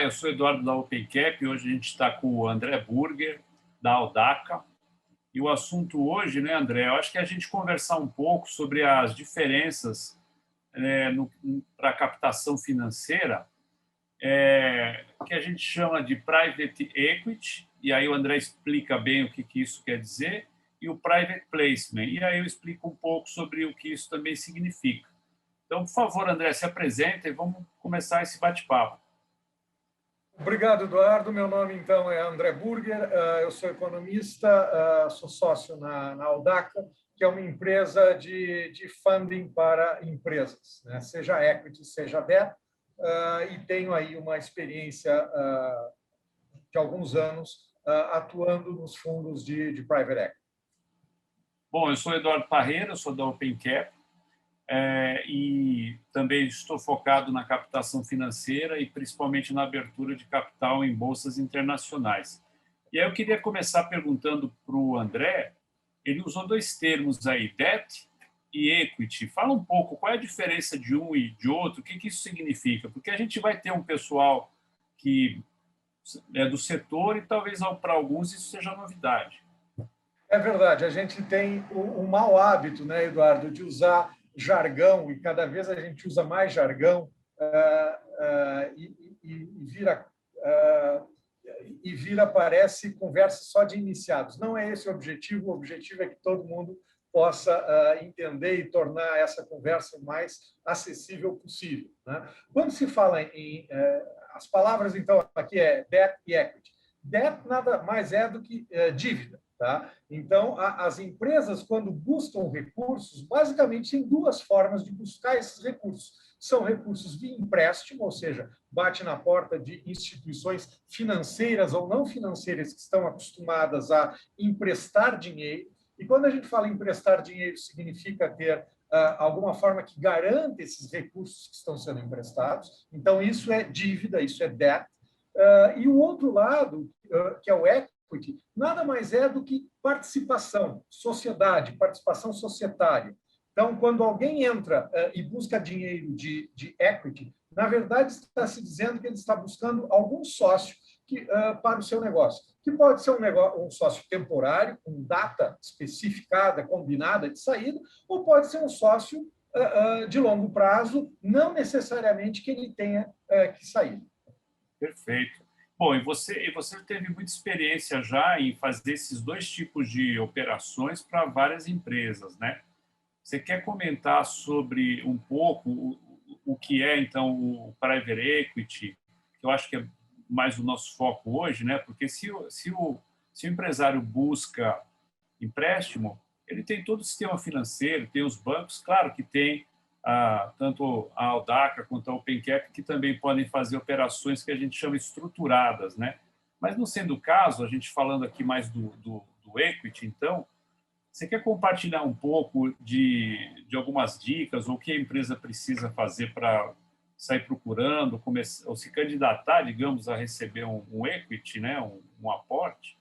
eu sou Eduardo da OpenCap e hoje a gente está com o André Burger, da Aldaca. E o assunto hoje, né, André, eu acho que é a gente conversar um pouco sobre as diferenças para a captação financeira, que a gente chama de private equity, e aí o André explica bem o que isso quer dizer, e o private placement, e aí eu explico um pouco sobre o que isso também significa. Então, por favor, André, se apresenta e vamos começar esse bate-papo. Obrigado, Eduardo. Meu nome, então, é André Burger. Eu sou economista, sou sócio na Aldaca, que é uma empresa de funding para empresas, né? Seja equity, seja debt, e tenho aí uma experiência de alguns anos atuando nos fundos de private equity. Bom, eu sou Eduardo Parreira, eu sou da OpenCap, e também estou focado na captação financeira e principalmente na abertura de capital em bolsas internacionais. E aí eu queria começar perguntando para o André, ele usou dois termos aí, debt e equity. Fala um pouco qual é a diferença de um e de outro, o que isso significa? Porque a gente vai ter um pessoal que é do setor e talvez para alguns isso seja novidade. É verdade, a gente tem o mau hábito, né, Eduardo, de usar jargão, e cada vez a gente usa mais jargão, vira, parece, conversa só de iniciados. Não é esse o objetivo é que todo mundo possa entender e tornar essa conversa o mais acessível possível, né? Quando se fala as palavras, então, aqui é debt e equity. Debt nada mais é do que dívida. Tá? Então, as empresas, quando buscam recursos, basicamente têm duas formas de buscar esses recursos. São recursos de empréstimo, ou seja, bate na porta de instituições financeiras ou não financeiras que estão acostumadas a emprestar dinheiro. E quando a gente fala em emprestar dinheiro, significa ter alguma forma que garante esses recursos que estão sendo emprestados. Então, isso é dívida, isso é debt. E o outro lado, que é o equity, nada mais é do que participação, sociedade, participação societária. Então, quando alguém entra e busca dinheiro de equity, na verdade está se dizendo que ele está buscando algum sócio para o seu negócio, que pode ser um sócio temporário, com data especificada, combinada de saída, ou pode ser um sócio de longo prazo, não necessariamente que ele tenha que sair. Perfeito. Bom, e você teve muita experiência já em fazer esses dois tipos de operações para várias empresas, né? Você quer comentar sobre um pouco o que é, então, o private equity, que eu acho que é mais o nosso foco hoje, né? Porque se o empresário busca empréstimo, ele tem todo o sistema financeiro, tem os bancos, claro que tem tanto a Aldaca quanto a OpenCap, que também podem fazer operações que a gente chama estruturadas, né? Mas não sendo o caso, a gente falando aqui mais do equity, então, você quer compartilhar um pouco de algumas dicas ou o que a empresa precisa fazer para sair procurando, ou se candidatar, digamos, a receber um equity, né? um aporte?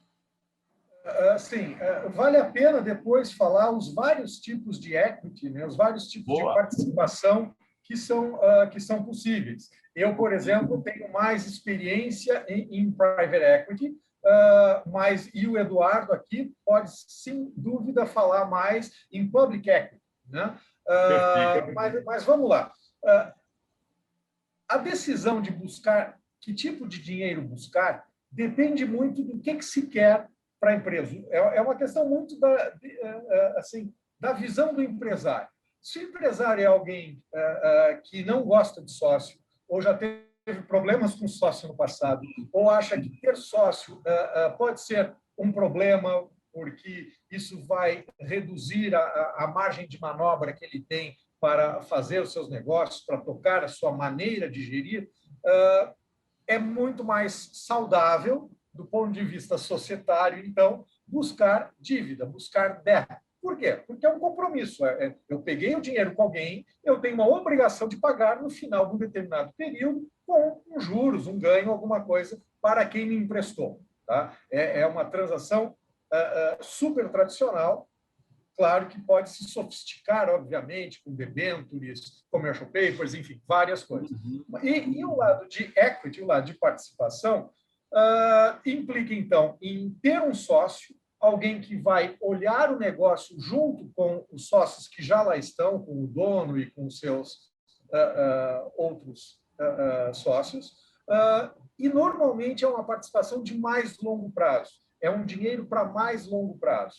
Sim, vale a pena depois falar os vários tipos de equity, né, os vários tipos de participação que são possíveis. Eu, por exemplo, tenho mais experiência em private equity, e o Eduardo aqui pode, sem dúvida, falar mais em public equity, né? Mas vamos lá. A decisão de buscar, que tipo de dinheiro buscar, depende muito do que se quer para a empresa. É uma questão muito da visão do empresário. Se o empresário é alguém que não gosta de sócio, ou já teve problemas com sócio no passado, ou acha que ter sócio pode ser um problema, porque isso vai reduzir a margem de manobra que ele tem para fazer os seus negócios, para tocar a sua maneira de gerir, é muito mais saudável do ponto de vista societário, então, buscar dívida, buscar debt. Por quê? Porque é um compromisso. Eu peguei o dinheiro com alguém, eu tenho uma obrigação de pagar no final de um determinado período com juros, um ganho, alguma coisa para quem me emprestou. Tá? É uma transação super tradicional claro que pode se sofisticar, obviamente, com debêntures, commercial papers, enfim, várias coisas. E o lado de equity, o lado de participação, implica, então, em ter um sócio, alguém que vai olhar o negócio junto com os sócios que já lá estão, com o dono e com os seus outros sócios, e normalmente é uma participação de mais longo prazo, é um dinheiro para mais longo prazo,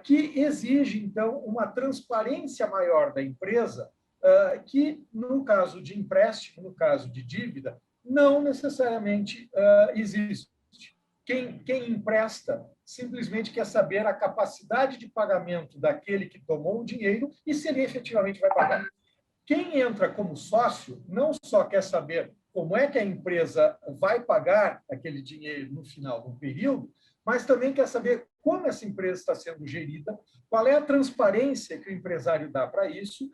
que exige, então, uma transparência maior da empresa, que, no caso de empréstimo, no caso de dívida, não necessariamente existe. Quem empresta simplesmente quer saber a capacidade de pagamento daquele que tomou o dinheiro e se ele efetivamente vai pagar. Quem entra como sócio não só quer saber como é que a empresa vai pagar aquele dinheiro no final do período, mas também quer saber como essa empresa está sendo gerida, qual é a transparência que o empresário dá para isso,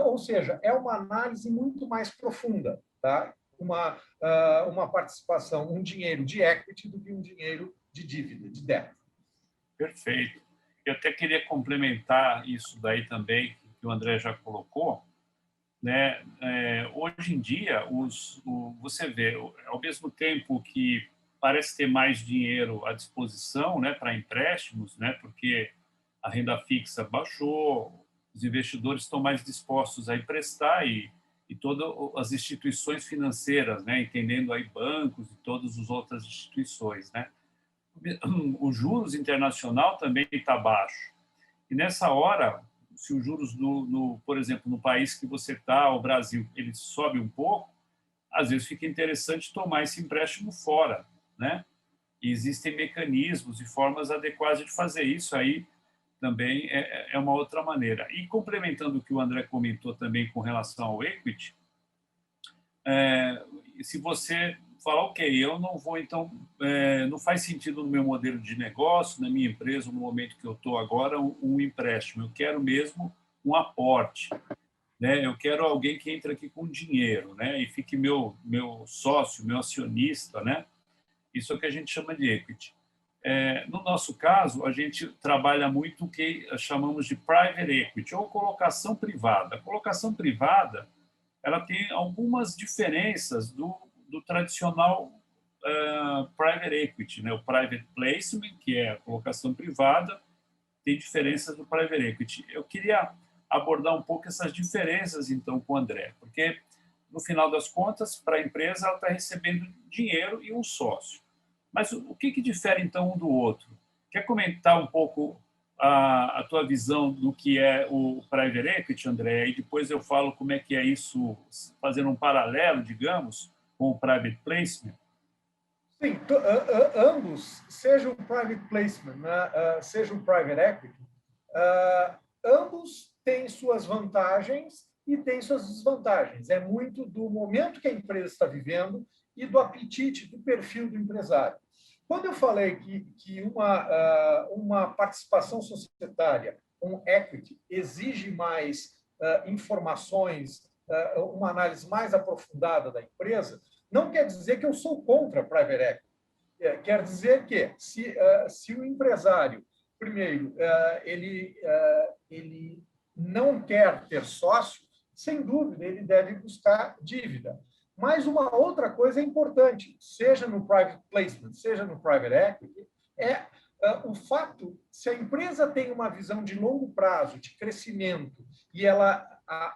ou seja, é uma análise muito mais profunda, tá? Uma participação, um dinheiro de equity do que um dinheiro de dívida, de débito. Perfeito. Eu até queria complementar isso daí também, que o André já colocou, né? Hoje em dia, você vê, ao mesmo tempo que parece ter mais dinheiro à disposição, né, para empréstimos, né, porque a renda fixa baixou, os investidores estão mais dispostos a emprestar e todas as instituições financeiras, né, entendendo aí bancos e todas as outras instituições, né? O juros internacional também está baixo. E nessa hora, se os juros, por exemplo, no país que você está, o Brasil, ele sobe um pouco, às vezes fica interessante tomar esse empréstimo fora, né? E existem mecanismos e formas adequadas de fazer isso aí, também é uma outra maneira. E complementando o que o André comentou também com relação ao equity, se você falar, ok, eu não vou, então, não faz sentido no meu modelo de negócio, na minha empresa, no momento que eu estou agora, um empréstimo. Eu quero mesmo um aporte, né? Eu quero alguém que entre aqui com dinheiro, né? E fique meu sócio, meu acionista, né? Isso é o que a gente chama de equity. No nosso caso, a gente trabalha muito o que chamamos de private equity, ou colocação privada. A colocação privada, ela tem algumas diferenças do tradicional private equity, né? O private placement, que é a colocação privada, tem diferenças do private equity. Eu queria abordar um pouco essas diferenças, então, com o André, porque, no final das contas, para a empresa, ela está recebendo dinheiro e um sócio. Mas o que difere, então, um do outro? Quer comentar um pouco a tua visão do que é o private equity, André? E depois eu falo como é que é isso, fazendo um paralelo, digamos, com o private placement? Sim, ambos, seja o private placement, né, seja o private equity, ambos têm suas vantagens e têm suas desvantagens. É muito do momento que a empresa está vivendo e do apetite, do perfil do empresário. Quando eu falei que uma participação societária, um equity, exige mais informações, uma análise mais aprofundada da empresa, não quer dizer que eu sou contra a private equity. Quer dizer que, se o empresário, primeiro, ele não quer ter sócio, sem dúvida, ele deve buscar dívida. Mas uma outra coisa é importante, seja no private placement, seja no private equity, é o fato, se a empresa tem uma visão de longo prazo, de crescimento, e ela,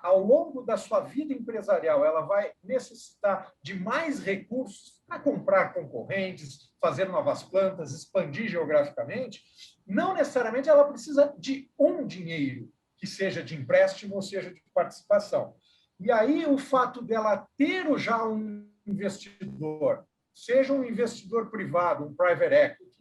ao longo da sua vida empresarial, ela vai necessitar de mais recursos para comprar concorrentes, fazer novas plantas, expandir geograficamente, não necessariamente ela precisa de um dinheiro, que seja de empréstimo ou seja de participação. E aí o fato dela ter já um investidor, seja um investidor privado, um private equity,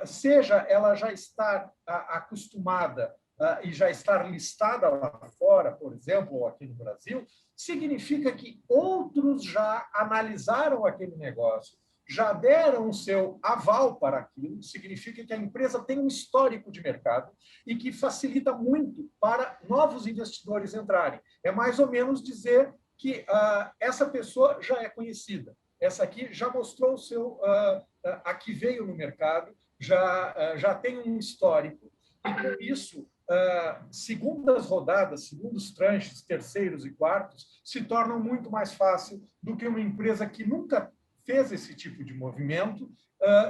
seja ela já estar acostumada e já estar listada lá fora, por exemplo, ou aqui no Brasil, significa que outros já analisaram aquele negócio, já deram o seu aval para aquilo, significa que a empresa tem um histórico de mercado e que facilita muito para novos investidores entrarem. É mais ou menos dizer que essa pessoa já é conhecida, essa aqui já mostrou o seu, a que veio no mercado, já tem um histórico, E, com isso, segundas rodadas, segundos tranches, terceiros e quartos, se tornam muito mais fácil do que uma empresa que nunca fez esse tipo de movimento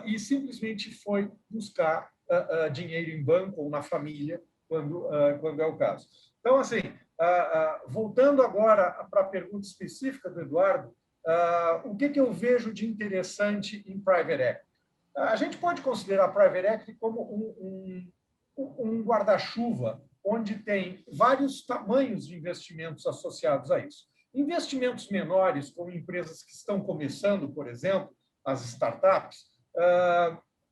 e simplesmente foi buscar dinheiro em banco ou na família, quando é o caso. Então, assim, voltando agora para a pergunta específica do Eduardo, o que eu vejo de interessante em private equity? A gente pode considerar private equity como um guarda-chuva onde tem vários tamanhos de investimentos associados a isso. Investimentos menores, como empresas que estão começando, por exemplo, as startups,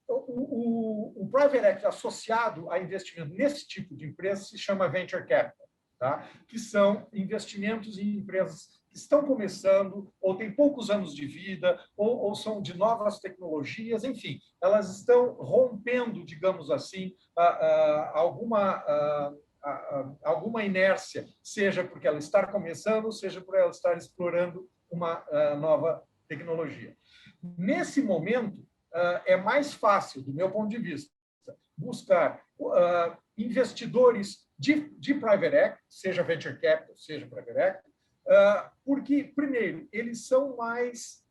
o private equity associado a investimento nesse tipo de empresa se chama venture capital, tá? Que são investimentos em empresas que estão começando, ou têm poucos anos de vida, ou são de novas tecnologias, enfim, elas estão rompendo, digamos assim, alguma inércia, seja porque ela está começando, seja por ela estar explorando uma nova tecnologia. Nesse momento, é mais fácil, do meu ponto de vista, buscar investidores de private equity, seja venture capital, seja private equity, porque, primeiro, eles são mais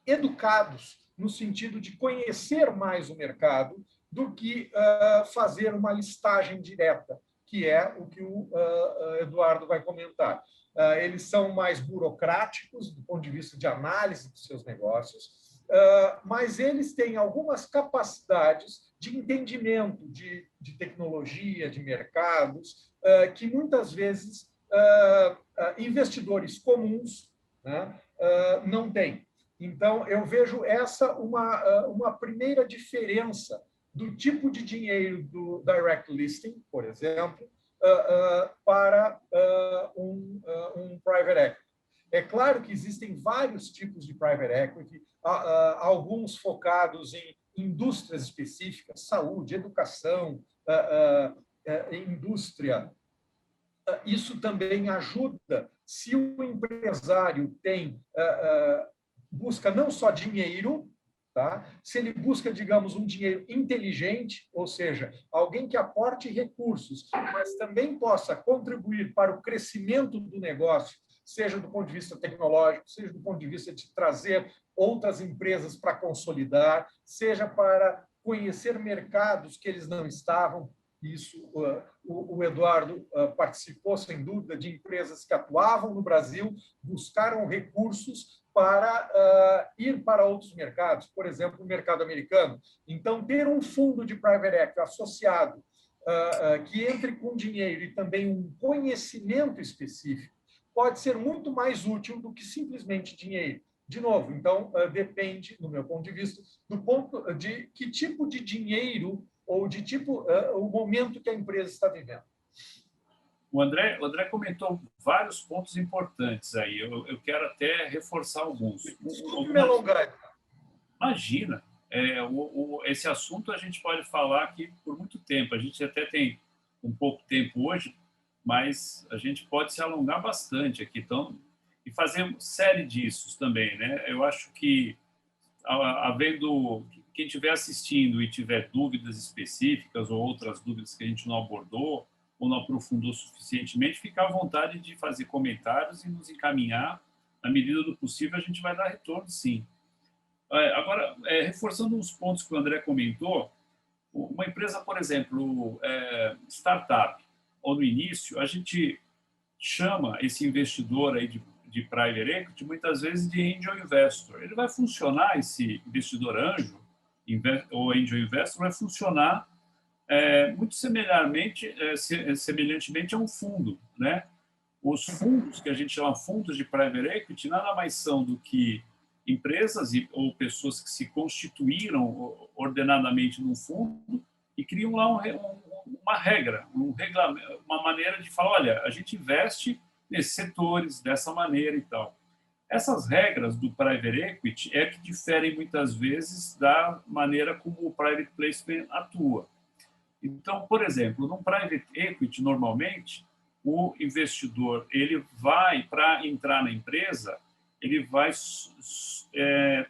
educados no sentido de conhecer mais o mercado do que fazer uma listagem direta, que é o que o Eduardo vai comentar. Eles são mais burocráticos do ponto de vista de análise dos seus negócios, mas eles têm algumas capacidades de entendimento de tecnologia, de mercados, que muitas vezes investidores comuns, né, não têm. Então, eu vejo essa uma primeira diferença do tipo de dinheiro do direct listing, por exemplo, para um private equity. É claro que existem vários tipos de private equity, alguns focados em indústrias específicas, saúde, educação, indústria. Isso também ajuda se o empresário busca não só dinheiro, tá? Se ele busca, digamos, um dinheiro inteligente, ou seja, alguém que aporte recursos, mas também possa contribuir para o crescimento do negócio, seja do ponto de vista tecnológico, seja do ponto de vista de trazer outras empresas para consolidar, seja para conhecer mercados que eles não estavam. Isso, o Eduardo participou, sem dúvida, de empresas que atuavam no Brasil, buscaram recursos para ir para outros mercados, por exemplo, o mercado americano. Então, ter um fundo de private equity associado que entre com dinheiro e também um conhecimento específico pode ser muito mais útil do que simplesmente dinheiro. De novo, então, depende, no meu ponto de vista, do ponto de que tipo de dinheiro ou de tipo o momento que a empresa está vivendo. O André comentou vários pontos importantes aí. Eu quero até reforçar alguns. Desculpe me alongar. Imagina, esse assunto a gente pode falar aqui por muito tempo. A gente até tem um pouco tempo hoje, mas a gente pode se alongar bastante aqui. Então, e fazer série disso também, né? Eu acho que, havendo quem estiver assistindo e tiver dúvidas específicas ou outras dúvidas que a gente não abordou ou não aprofundou suficientemente, fica à vontade de fazer comentários e nos encaminhar. Na medida do possível, a gente vai dar retorno, sim. Agora, reforçando uns pontos que o André comentou, uma empresa, por exemplo, startup, ou no início, a gente chama esse investidor aí de private equity muitas vezes de angel investor. Ele vai funcionar, esse investidor anjo ou angel investor vai funcionar muito semelhantemente a um fundo, né? Os fundos que a gente chama fundos de private equity nada mais são do que empresas ou pessoas que se constituíram ordenadamente num fundo e criam lá uma regra, uma maneira de falar, olha, a gente investe nesses setores dessa maneira e tal. Essas regras do private equity é que diferem muitas vezes da maneira como o private placement atua. Então, por exemplo, num private equity, normalmente, o investidor ele vai, para entrar na empresa, ele vai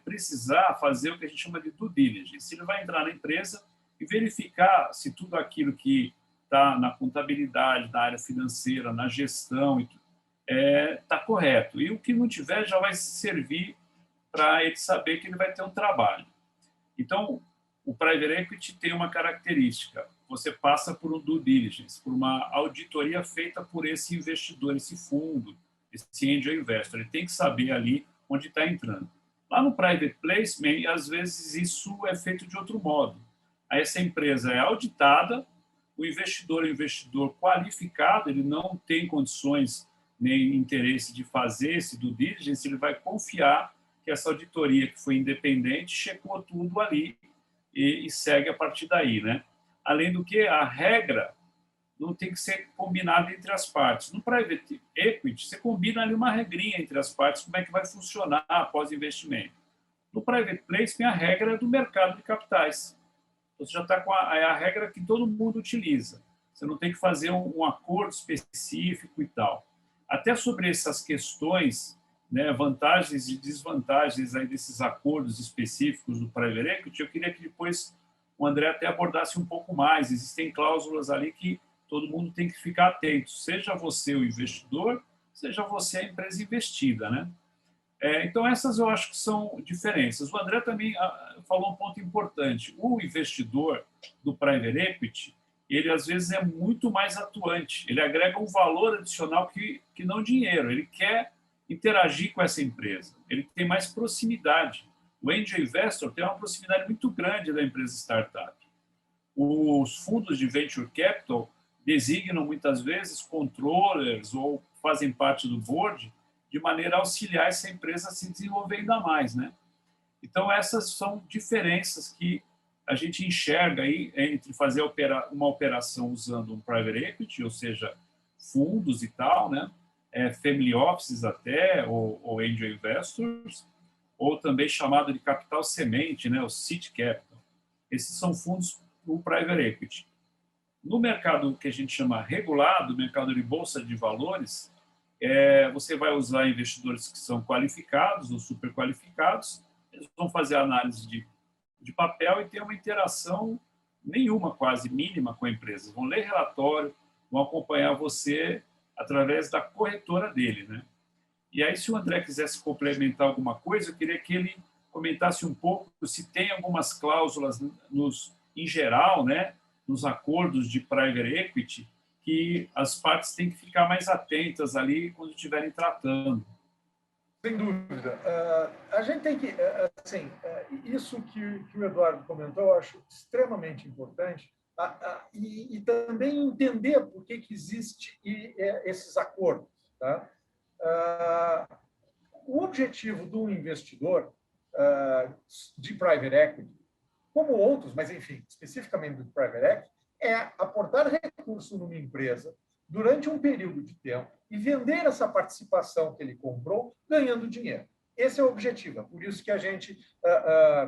precisar fazer o que a gente chama de due diligence. Ele vai entrar na empresa e verificar se tudo aquilo que está na contabilidade, na área financeira, na gestão, está correto. E o que não tiver já vai servir para ele saber que ele vai ter um trabalho. Então, o Private Equity tem uma característica: você passa por um due diligence, por uma auditoria feita por esse investidor, esse fundo, esse angel investor. Ele tem que saber ali onde está entrando. Lá no Private Placement, às vezes isso é feito de outro modo. Aí essa empresa é auditada, o investidor é um investidor qualificado, ele não tem condições nem interesse de fazer esse due diligence, ele vai confiar que essa auditoria, que foi independente, checou tudo ali e segue a partir daí, né? Além do que, a regra não tem que ser combinada entre as partes. No Private Equity, você combina ali uma regrinha entre as partes, como é que vai funcionar após investimento. No Private Placement, a regra é do mercado de capitais. Você já está com a regra que todo mundo utiliza. Você não tem que fazer um acordo específico e tal. Até sobre essas questões, né, vantagens e desvantagens aí desses acordos específicos do Private Equity, eu queria que depois o André até abordasse um pouco mais. Existem cláusulas ali que todo mundo tem que ficar atento, seja você o investidor, seja você a empresa investida, né? Então, essas eu acho que são diferenças. O André também falou um ponto importante. O investidor do Private Equity, ele às vezes é muito mais atuante, ele agrega um valor adicional que não dinheiro, ele quer interagir com essa empresa, ele tem mais proximidade. O Angel Investor tem uma proximidade muito grande da empresa startup. Os fundos de Venture Capital designam muitas vezes controllers ou fazem parte do board de maneira a auxiliar essa empresa a se desenvolver ainda mais, né? Então, essas são diferenças que a gente enxerga aí entre fazer uma operação usando um private equity, ou seja, fundos e tal, né? Family offices até, ou angel investors, ou também chamado de capital semente, né? O seed capital. Esses são fundos para o private equity. No mercado que a gente chama regulado, mercado de bolsa de valores, você vai usar investidores que são qualificados ou super qualificados, eles vão fazer análise de papel e ter uma interação nenhuma, quase mínima, com a empresa. Vão ler relatório, vão acompanhar você através da corretora dele, né? E aí, se o André quisesse complementar alguma coisa, eu queria que ele comentasse um pouco se tem algumas cláusulas em geral, né, nos acordos de private equity, que as partes têm que ficar mais atentas ali quando estiverem tratando. Sem dúvida. A gente tem que, assim, isso que o Eduardo comentou, eu acho extremamente importante, e também entender por que existem esses acordos. Tá? O objetivo do investidor de private equity, como outros, mas, enfim, especificamente do private equity, é aportar recurso numa empresa durante um período de tempo e vender essa participação que ele comprou ganhando dinheiro. Esse é o objetivo. É por isso que a gente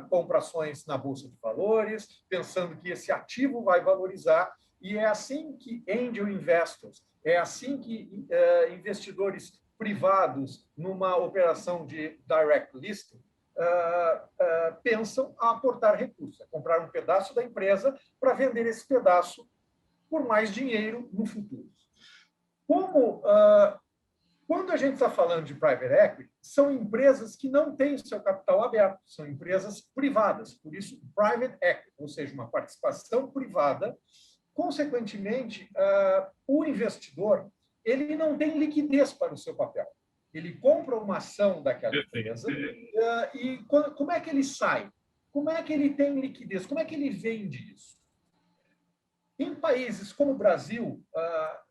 compra ações na Bolsa de Valores, pensando que esse ativo vai valorizar, e é assim que angel investors, é assim que investidores privados numa operação de direct listing pensam a aportar recursos, a comprar um pedaço da empresa para vender esse pedaço por mais dinheiro no futuro. Quando a gente está falando de private equity, são empresas que não têm seu capital aberto, são empresas privadas, por isso private equity, ou seja, uma participação privada. Consequentemente, o investidor ele não tem liquidez para o seu papel. Ele compra uma ação daquela empresa e como é que ele sai? Como é que ele tem liquidez? Como é que ele vende isso? Em países como o Brasil,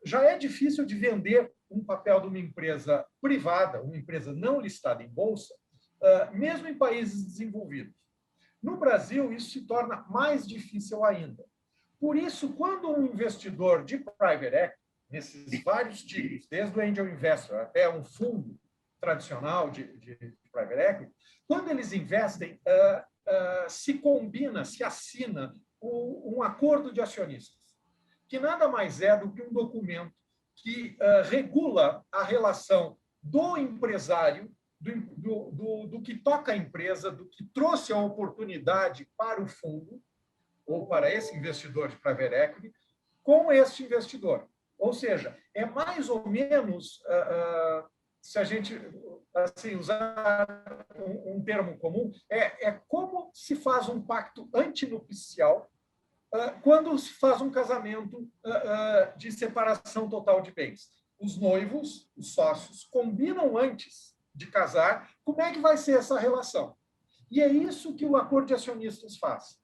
já é difícil de vender um papel de uma empresa privada, uma empresa não listada em bolsa, mesmo em países desenvolvidos. No Brasil, isso se torna mais difícil ainda. Por isso, quando um investidor de private equity, nesses vários tipos, desde o angel investor até um fundo tradicional de private equity, quando eles investem, se combina, se assina um acordo de acionistas, que nada mais é do que um documento que regula a relação do empresário, do que toca a empresa, do que trouxe a oportunidade para o fundo, ou para esse investidor de private equity com este investidor. Ou seja, é mais ou menos, se a gente assim, usar um termo comum, é como se faz um pacto antinupcial quando se faz um casamento de separação total de bens. Os noivos, os sócios, combinam antes de casar como é que vai ser essa relação. E é isso que o acordo de acionistas faz.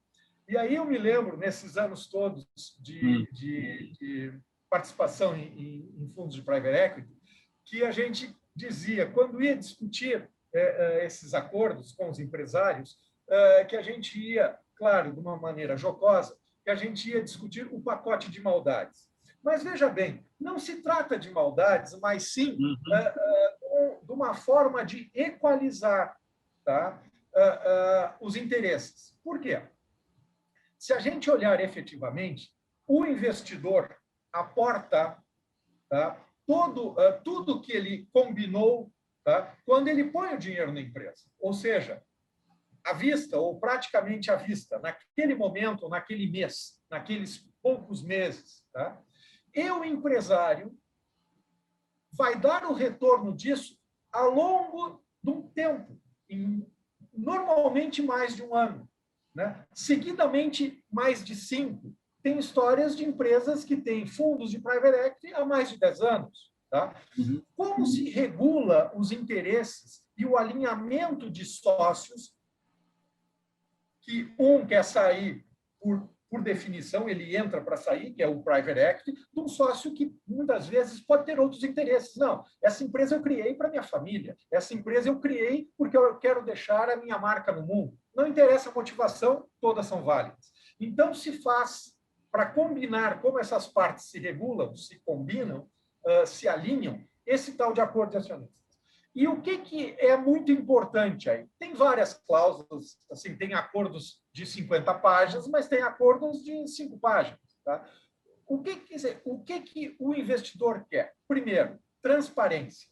E aí eu me lembro, nesses anos todos de participação em fundos de private equity, que a gente dizia, quando ia discutir esses acordos com os empresários, que a gente ia, claro, de uma maneira jocosa, que a gente ia discutir o pacote de maldades. Mas, veja bem, não se trata de maldades, mas sim de uma forma de equalizar, tá, os interesses. Por quê? Se a gente olhar efetivamente, o investidor aporta, tá, tudo que ele combinou, tá, quando ele põe o dinheiro na empresa. Ou seja, à vista, ou praticamente à vista, naquele momento, naquele mês, naqueles poucos meses. Tá? E o empresário vai dar o retorno disso ao longo de um tempo, normalmente mais de um ano. Né? Seguidamente, mais de 5. Tem histórias de empresas que têm fundos de private equity há mais de 10 anos. Tá? Como se regula os interesses e o alinhamento de sócios que um quer sair por definição, ele entra para sair, que é o private equity, de um sócio que muitas vezes pode ter outros interesses. Não, essa empresa eu criei para minha família, essa empresa eu criei porque eu quero deixar a minha marca no mundo. Não interessa a motivação, todas são válidas. Então, se faz para combinar como essas partes se regulam, se combinam, se alinham, esse tal de acordo de acionistas. E o que é muito importante aí? Tem várias cláusulas, assim, tem acordos de 50 páginas, mas tem acordos de 5 páginas. Tá? O que o investidor quer? Primeiro, transparência.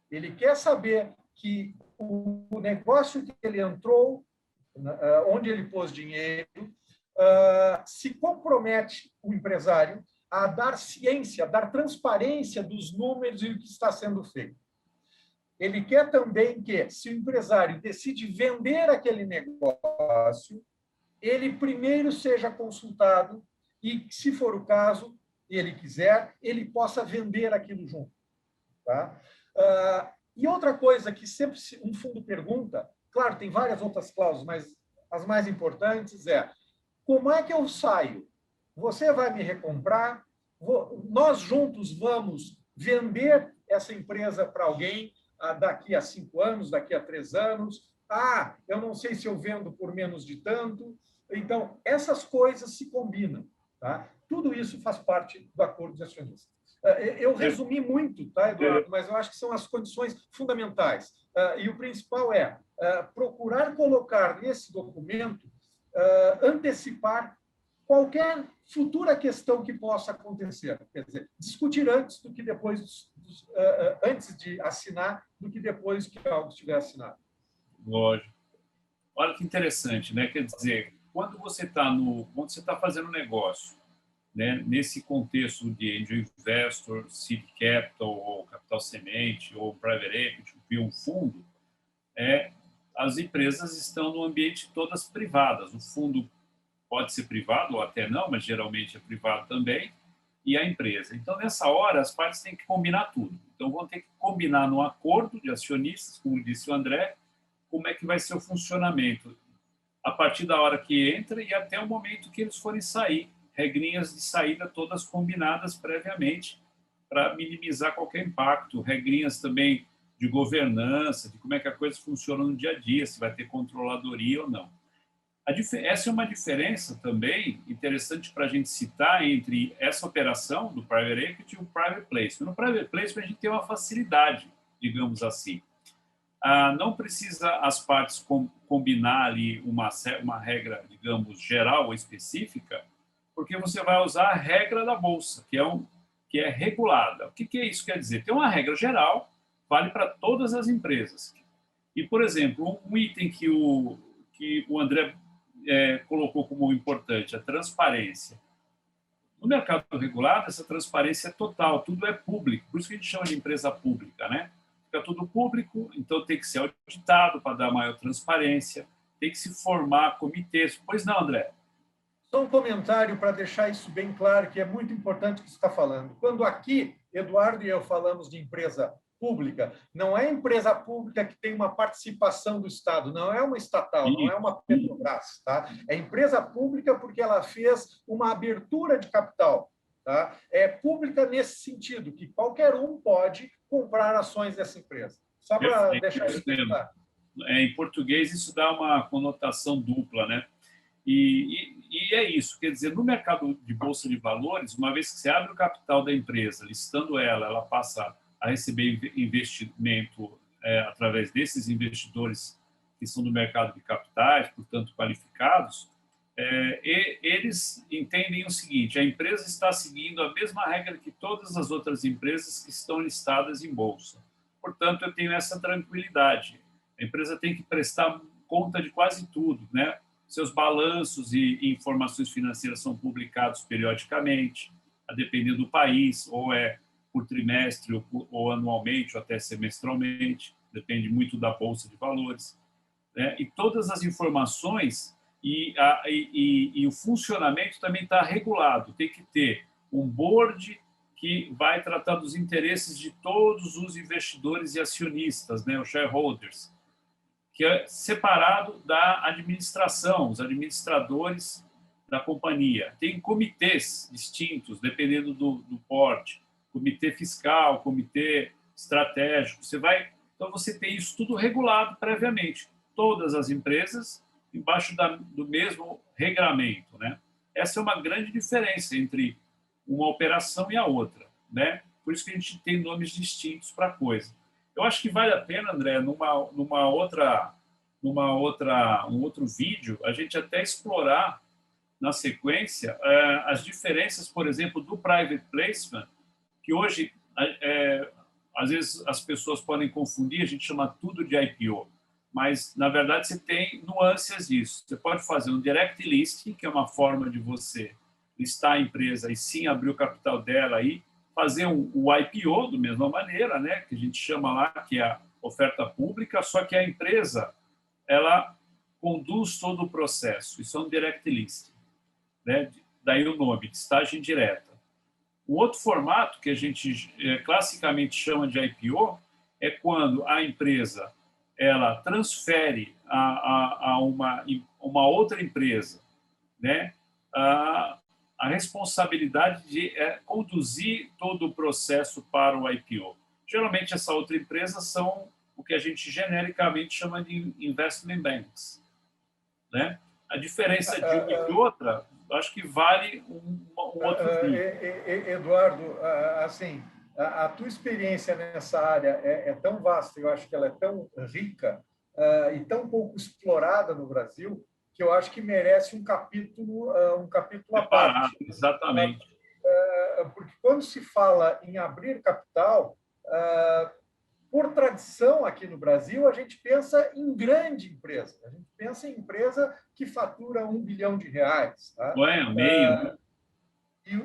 Ele quer saber que o negócio que ele entrou, onde ele pôs dinheiro, se compromete o empresário a dar ciência, a dar transparência dos números e do que está sendo feito. Ele quer também que, se o empresário decide vender aquele negócio, ele primeiro seja consultado e, se for o caso, e ele quiser, ele possa vender aquilo junto. Tá? E outra coisa que sempre um fundo pergunta, claro, tem várias outras cláusulas, mas as mais importantes é: como é que eu saio? Você vai me recomprar? Nós juntos vamos vender essa empresa para alguém daqui a 5 anos, daqui a 3 anos. Eu não sei se eu vendo por menos de tanto. Então, essas coisas se combinam. Tá? Tudo isso faz parte do acordo de acionistas. Eu resumi muito, tá, Eduardo? Mas eu acho que são as condições fundamentais. E o principal é procurar colocar nesse documento, antecipar qualquer futura questão que possa acontecer. Quer dizer, discutir antes do que depois, antes de assinar, do que depois que algo estiver assinado. Lógico. Olha que interessante, né? Quer dizer, quando você está fazendo um negócio, né, nesse contexto de angel investor, seed capital, ou capital semente, ou private equity, um fundo, as empresas estão no ambiente todas privadas. O fundo pode ser privado ou até não, mas geralmente é privado também, e a empresa. Então, nessa hora, as partes têm que combinar tudo. Então, vão ter que combinar no acordo de acionistas, como disse o André, como é que vai ser o funcionamento a partir da hora que entra e até o momento que eles forem sair. Regrinhas de saída todas combinadas previamente para minimizar qualquer impacto. Regrinhas também de governança, de como é que a coisa funciona no dia a dia, se vai ter controladoria ou não. Essa é uma diferença também interessante para a gente citar entre essa operação do private equity e o private placement. No private placement, a gente tem uma facilidade, digamos assim. Não precisa as partes combinar ali uma regra, digamos, geral ou específica, porque você vai usar a regra da Bolsa, que é regulada. O que isso quer dizer? Tem uma regra geral, vale para todas as empresas. E, por exemplo, um item que o André colocou como importante? A transparência. No mercado regulado, essa transparência é total, tudo é público, por isso que a gente chama de empresa pública, né? Fica tudo público, então tem que ser auditado para dar maior transparência, tem que se formar comitês. Pois não, André? Só um comentário para deixar isso bem claro, que é muito importante o que você está falando. Quando aqui, Eduardo e eu falamos de empresa pública, não é empresa pública que tem uma participação do Estado, não é uma estatal, não é uma Petrobras. Tá? É empresa pública porque ela fez uma abertura de capital. Tá? É pública nesse sentido, que qualquer um pode comprar ações dessa empresa. Só para deixar isso claro. Em português, isso dá uma conotação dupla, né? E é isso, quer dizer, no mercado de bolsa de valores, uma vez que você abre o capital da empresa, listando ela passa a receber investimento através desses investidores que são do mercado de capitais, portanto qualificados, e eles entendem o seguinte: a empresa está seguindo a mesma regra que todas as outras empresas que estão listadas em bolsa. Portanto, eu tenho essa tranquilidade. A empresa tem que prestar conta de quase tudo, né? Seus balanços e informações financeiras são publicados periodicamente, a depender do país, ou por trimestre, ou anualmente, ou até semestralmente, depende muito da Bolsa de Valores. Né? E todas as informações e o funcionamento também está regulado. Tem que ter um board que vai tratar dos interesses de todos os investidores e acionistas, né? Os shareholders, que é separado da administração, os administradores da companhia. Tem comitês distintos, dependendo do porte, comitê fiscal, comitê estratégico. Então, você tem isso tudo regulado previamente. Todas as empresas embaixo do mesmo regramento, né? Essa é uma grande diferença entre uma operação e a outra, né? Por isso que a gente tem nomes distintos para a coisa. Eu acho que vale a pena, André, um outro vídeo, a gente até explorar na sequência as diferenças, por exemplo, do private placement, que hoje, às vezes, as pessoas podem confundir, a gente chama tudo de IPO, mas, na verdade, você tem nuances disso. Você pode fazer um direct listing, que é uma forma de você listar a empresa e sim abrir o capital dela e fazer o IPO, da mesma maneira, né, que a gente chama lá, que é a oferta pública, só que a empresa ela conduz todo o processo. Isso é um direct listing, né? Daí o nome, listagem direta. O outro formato que a gente classicamente chama de IPO é quando a empresa ela transfere a uma outra empresa, né, a responsabilidade de conduzir todo o processo para o IPO. Geralmente, essa outra empresa são o que a gente genericamente chama de investment banks, né? A diferença de uma e outra, acho que vale um outro vídeo. Eduardo, assim, a tua experiência nessa área é tão vasta, eu acho que ela é tão rica e tão pouco explorada no Brasil, que eu acho que merece um capítulo à parte. Exatamente. Porque quando se fala em abrir capital, por tradição aqui no Brasil, a gente pensa em grande empresa. A gente pensa em empresa que fatura R$1 bilhão. Tá? Meio.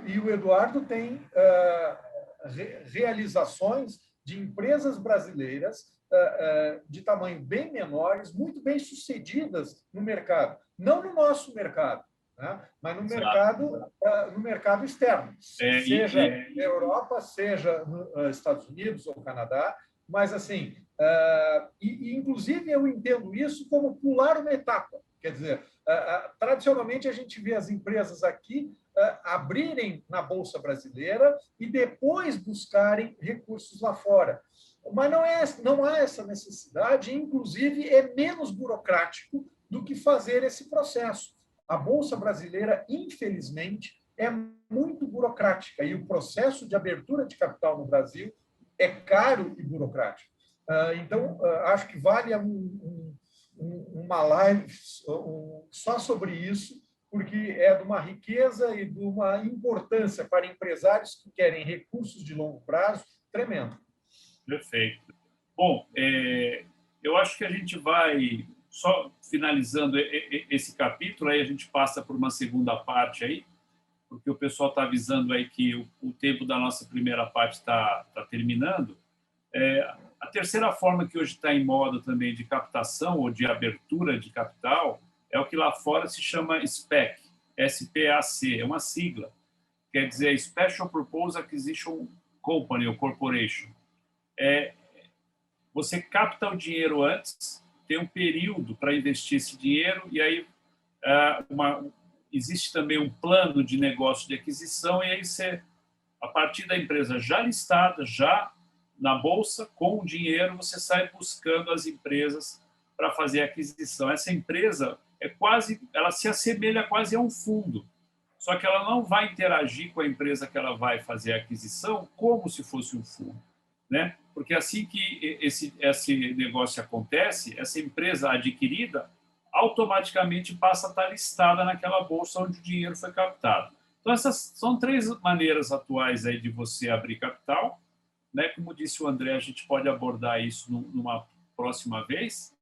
E o Eduardo tem realizações de empresas brasileiras de tamanho bem menores, muito bem sucedidas no mercado. Não no nosso mercado, né? Mas no mercado externo, seja na Europa, seja nos Estados Unidos ou Canadá. Mas, assim, inclusive eu entendo isso como pular uma etapa. Quer dizer, tradicionalmente a gente vê as empresas aqui abrirem na Bolsa Brasileira e depois buscarem recursos lá fora. Mas não há essa necessidade, inclusive é menos burocrático do que fazer esse processo. A Bolsa Brasileira, infelizmente, é muito burocrática e o processo de abertura de capital no Brasil é caro e burocrático. Então, acho que vale uma live só sobre isso, porque é de uma riqueza e de uma importância para empresários que querem recursos de longo prazo tremendo. Perfeito. Bom, eu acho que a gente vai só finalizando esse capítulo, aí a gente passa por uma segunda parte aí, porque o pessoal está avisando aí que o tempo da nossa primeira parte está terminando. A terceira forma que hoje está em moda também de captação ou de abertura de capital é o que lá fora se chama SPAC, SPAC, é uma sigla, quer dizer Special Purpose Acquisition Company ou Corporation. Você capta o dinheiro antes, tem um período para investir esse dinheiro e aí existe também um plano de negócio de aquisição e aí você, a partir da empresa já listada, já na bolsa, com o dinheiro, você sai buscando as empresas para fazer a aquisição. Essa empresa ela se assemelha quase a um fundo, só que ela não vai interagir com a empresa que ela vai fazer a aquisição como se fosse um fundo, né? Porque assim que esse negócio acontece, essa empresa adquirida automaticamente passa a estar listada naquela bolsa onde o dinheiro foi captado. Então, essas são 3 maneiras atuais aí de você abrir capital, né? Como disse o André, a gente pode abordar isso numa próxima vez,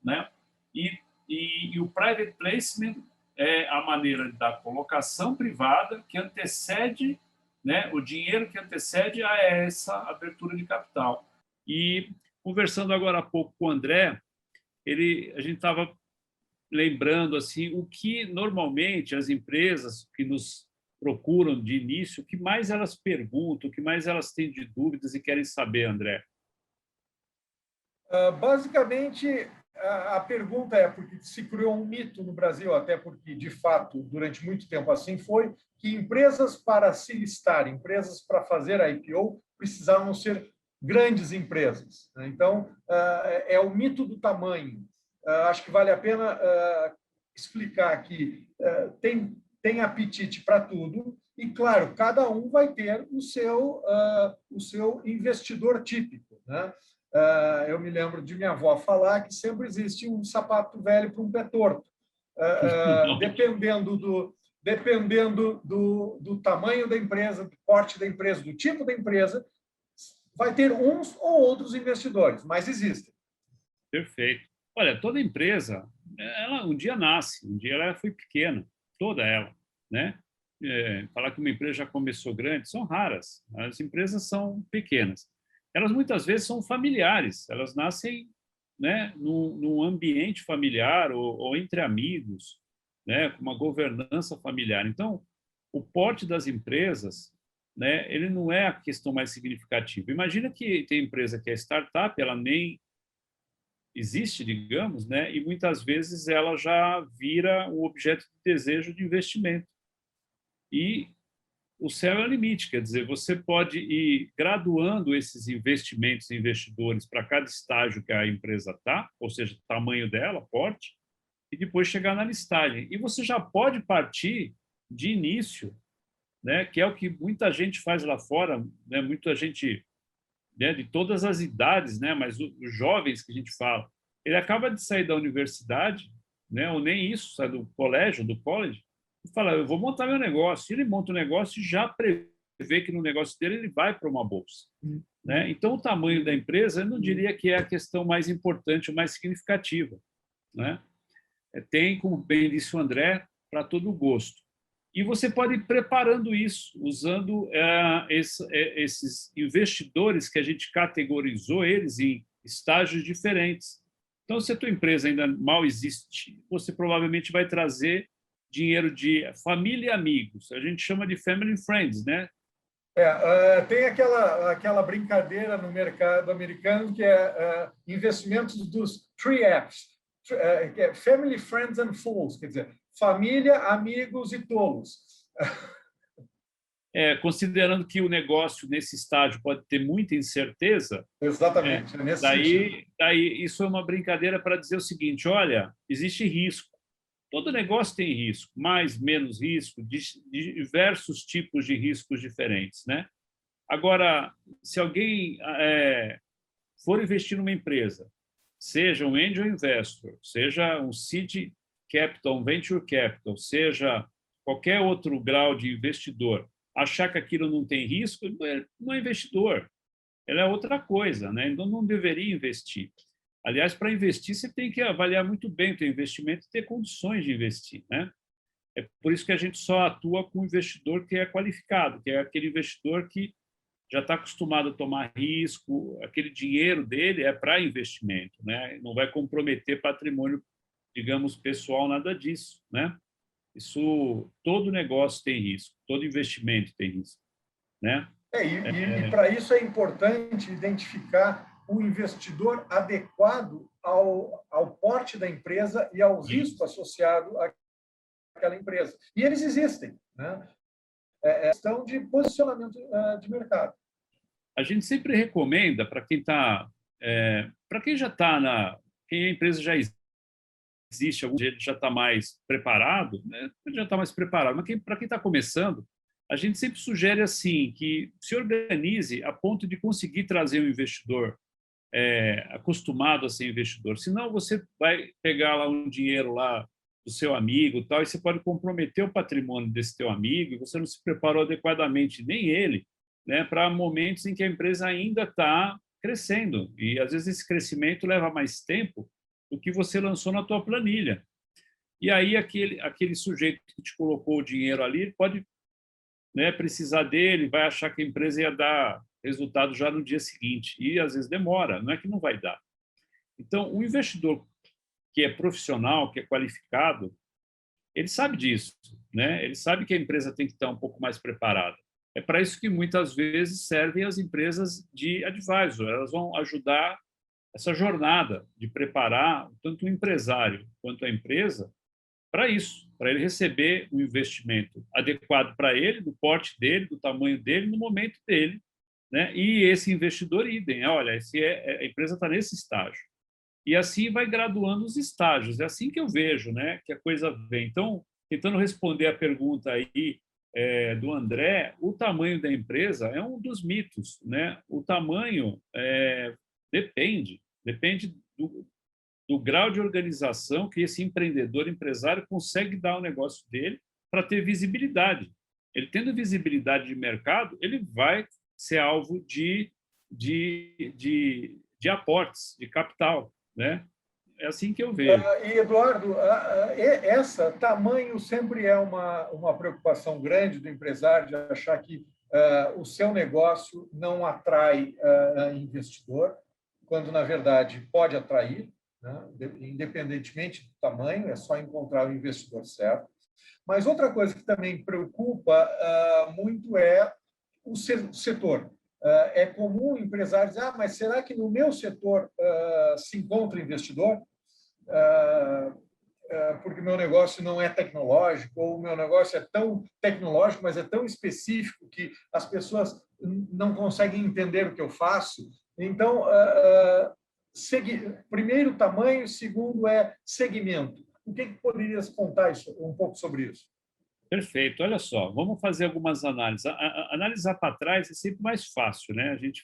né? E o private placement é a maneira da colocação privada que antecede, né, o dinheiro que antecede a essa abertura de capital. E conversando agora há pouco com o André, a gente estava lembrando assim o que normalmente as empresas que nos procuram de início, o que mais elas perguntam, o que mais elas têm de dúvidas e querem saber, André? Basicamente, a pergunta é, porque se criou um mito no Brasil, até porque, de fato, durante muito tempo assim foi, que empresas para se listar, empresas para fazer a IPO, precisavam ser grandes empresas. Então, é o mito do tamanho. Acho que vale a pena explicar que tem apetite para tudo e, claro, cada um vai ter o seu investidor típico, né? Eu me lembro de minha avó falar que sempre existe um sapato velho para um pé torto. Dependendo do tamanho da empresa, do porte da empresa, do tipo da empresa, vai ter uns ou outros investidores, mas existem. Perfeito. Olha, toda empresa, ela um dia nasce, um dia ela foi pequena, toda ela, né? Falar que uma empresa já começou grande são raras. As empresas são pequenas. Elas muitas vezes são familiares, elas nascem, né, num ambiente familiar ou entre amigos, né, com uma governança familiar. Então, o porte das empresas, né, ele não é a questão mais significativa. Imagina que tem empresa que é startup, ela nem existe, digamos, né, e muitas vezes ela já vira um objeto de desejo de investimento. E o céu é o limite, quer dizer, você pode ir graduando esses investimentos e investidores para cada estágio que a empresa está, ou seja, tamanho dela, porte, e depois chegar na listagem. E você já pode partir de início, né, que é o que muita gente faz lá fora, né, muita gente, né, de todas as idades, né, mas os jovens que a gente fala, ele acaba de sair da universidade, né, ou nem isso, sai do colégio, do college, e fala, eu vou montar meu negócio. Ele monta o negócio e já prevê que no negócio dele ele vai para uma bolsa, né? Então, o tamanho da empresa, eu não diria que é a questão mais importante, mais significativa, né? Tem, como bem disse o André, para todo gosto. E você pode ir preparando isso, usando esses investidores que a gente categorizou eles em estágios diferentes. Então, se a tua empresa ainda mal existe, você provavelmente vai trazer dinheiro de família e amigos. A gente chama de family and friends, né? Tem aquela brincadeira no mercado americano que é investimentos dos 3Fs, que é Family, Friends and Fools, quer dizer, família, amigos e tolos. Considerando que o negócio nesse estágio pode ter muita incerteza, exatamente, nesse sentido. Daí isso é uma brincadeira para dizer o seguinte, olha, existe risco. Todo negócio tem risco, mais, menos risco, de diversos tipos de riscos diferentes, né? Agora, se alguém for investir numa empresa, seja um angel investor, seja um seed capital, um venture capital, seja qualquer outro grau de investidor, achar que aquilo não tem risco, não é investidor, ela é outra coisa, né? Então não deveria investir. Aliás, para investir, você tem que avaliar muito bem o teu investimento e ter condições de investir, né? É por isso que a gente só atua com o investidor que é qualificado, que é aquele investidor que já está acostumado a tomar risco, aquele dinheiro dele é para investimento, né? Não vai comprometer patrimônio, digamos, pessoal, nada disso, né? Isso, todo negócio tem risco, todo investimento tem risco, né? E para isso é importante identificar o investidor adequado ao porte da empresa e ao risco associado àquela empresa. E eles existem, né? É questão de posicionamento de mercado. A gente sempre recomenda para quem está, para quem já está quem a empresa já existe, algum dia ele já está mais preparado, né? Ele já está mais preparado. Mas para quem está começando, a gente sempre sugere assim que se organize a ponto de conseguir trazer um investidor acostumado a ser investidor. Senão você vai pegar lá um dinheiro lá do seu amigo, tal, e você pode comprometer o patrimônio desse teu amigo e você não se preparou adequadamente, nem ele, né, para momentos em que a empresa ainda está crescendo. E às vezes esse crescimento leva mais tempo do que você lançou na tua planilha. E aí aquele sujeito que te colocou o dinheiro ali pode, né, precisar dele, vai achar que a empresa ia dar resultado já no dia seguinte. E às vezes demora, não é que não vai dar. Então, o investidor que é profissional, que é qualificado, ele sabe disso, né? Ele sabe que a empresa tem que estar um pouco mais preparada. É para isso que muitas vezes servem as empresas de advisor. Elas vão ajudar essa jornada de preparar tanto o empresário quanto a empresa para isso, para ele receber um investimento adequado para ele, do porte dele, do tamanho dele, no momento dele, né? E esse investidor, idem, olha, a empresa está nesse estágio. E assim vai graduando os estágios. É assim que eu vejo, né, que a coisa vem. Então, tentando responder a pergunta aí do André, o tamanho da empresa é um dos mitos, né? O tamanho depende do grau de organização que esse empreendedor, empresário, consegue dar ao negócio dele para ter visibilidade. Ele tendo visibilidade de mercado, ele vai ser alvo de aportes, de capital, né? É assim que eu vejo. E, Eduardo, tamanho sempre é uma preocupação grande do empresário de achar que o seu negócio não atrai investidor, quando, na verdade, pode atrair, né? Independentemente do tamanho, é só encontrar o investidor certo. Mas outra coisa que também preocupa muito é o setor. É comum empresários dizer, mas será que no meu setor se encontra investidor? Porque meu negócio não é tecnológico, ou o meu negócio é tão tecnológico, mas é tão específico que as pessoas não conseguem entender o que eu faço. Então, primeiro, tamanho, segundo é segmento. O que poderias contar um pouco sobre isso? Perfeito. Olha só, vamos fazer algumas análises. Analisar para trás é sempre mais fácil, né? A gente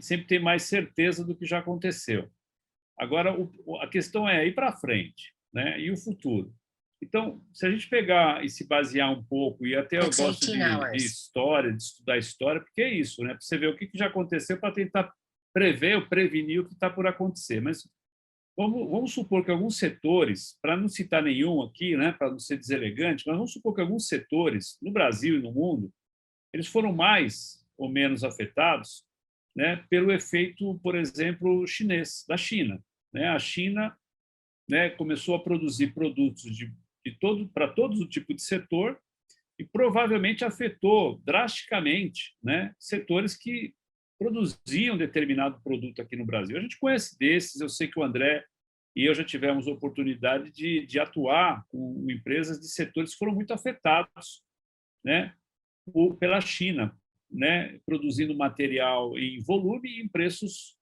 sempre tem mais certeza do que já aconteceu. Agora, a questão é ir para frente, né? E o futuro. Então, se a gente pegar e se basear um pouco, e até eu gosto de história, de estudar história, porque é isso, né? Para você ver o que já aconteceu para tentar prever ou prevenir o que está por acontecer. Mas vamos supor que alguns setores, para não citar nenhum aqui, né, para não ser deselegante, mas vamos supor que alguns setores, no Brasil e no mundo, eles foram mais ou menos afetados, né, pelo efeito, por exemplo, chinês, da China, né? A China, né, começou a produzir produtos para todo o tipo de setor e provavelmente afetou drasticamente, né, setores que produziam determinado produto aqui no Brasil. A gente conhece desses, eu sei que o André e eu já tivemos oportunidade de atuar com empresas de setores que foram muito afetados, né, pela China, né, produzindo material em volume e em preços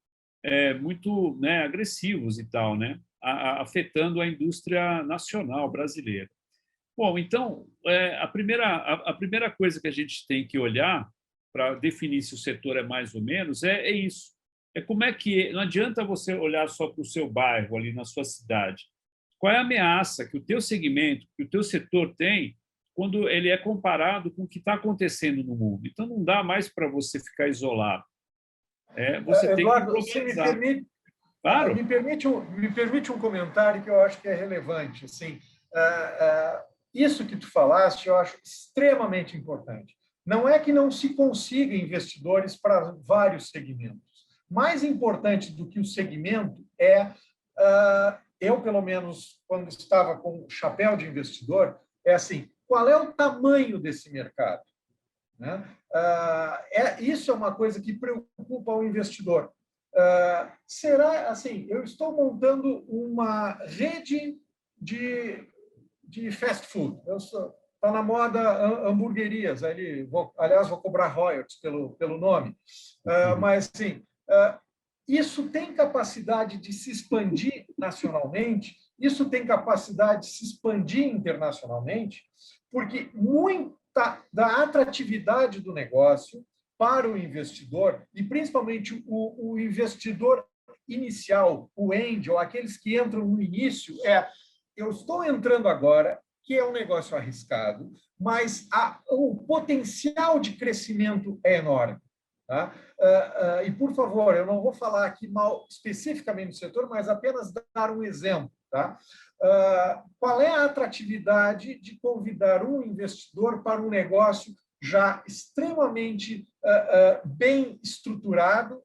muito, né, agressivos e tal, né, afetando a indústria nacional brasileira. Bom, então, a primeira coisa que a gente tem que olhar para definir se o setor é mais ou menos é isso. É como é que... Não adianta você olhar só para o seu bairro, ali na sua cidade. Qual é a ameaça que o teu segmento, que o teu setor tem quando ele é comparado com o que está acontecendo no mundo? Então, não dá mais para você ficar isolado. Você tem Eduardo, que globalizar. Claro. Me permite um comentário que eu acho que é relevante. Assim, isso que tu falaste, eu acho extremamente importante. Não é que não se consiga investidores para vários segmentos. Mais importante do que o segmento é, eu, pelo menos, quando estava com o chapéu de investidor, é assim, qual é o tamanho desse mercado? Né? Isso é uma coisa que preocupa o investidor. Será assim, eu estou montando uma rede de fast food. Está na moda hamburguerias. Aliás, vou cobrar royalties pelo nome. Mas, sim, isso tem capacidade de se expandir nacionalmente, isso tem capacidade de se expandir internacionalmente, porque muita da atratividade do negócio para o investidor, e principalmente o investidor inicial, o angel, aqueles que entram no início, eu estou entrando agora, que é um negócio arriscado, mas o potencial de crescimento é enorme. Tá? E, por favor, eu não vou falar aqui mal especificamente do setor, mas apenas dar um exemplo. Tá? Qual é a atratividade de convidar um investidor para um negócio já extremamente bem estruturado,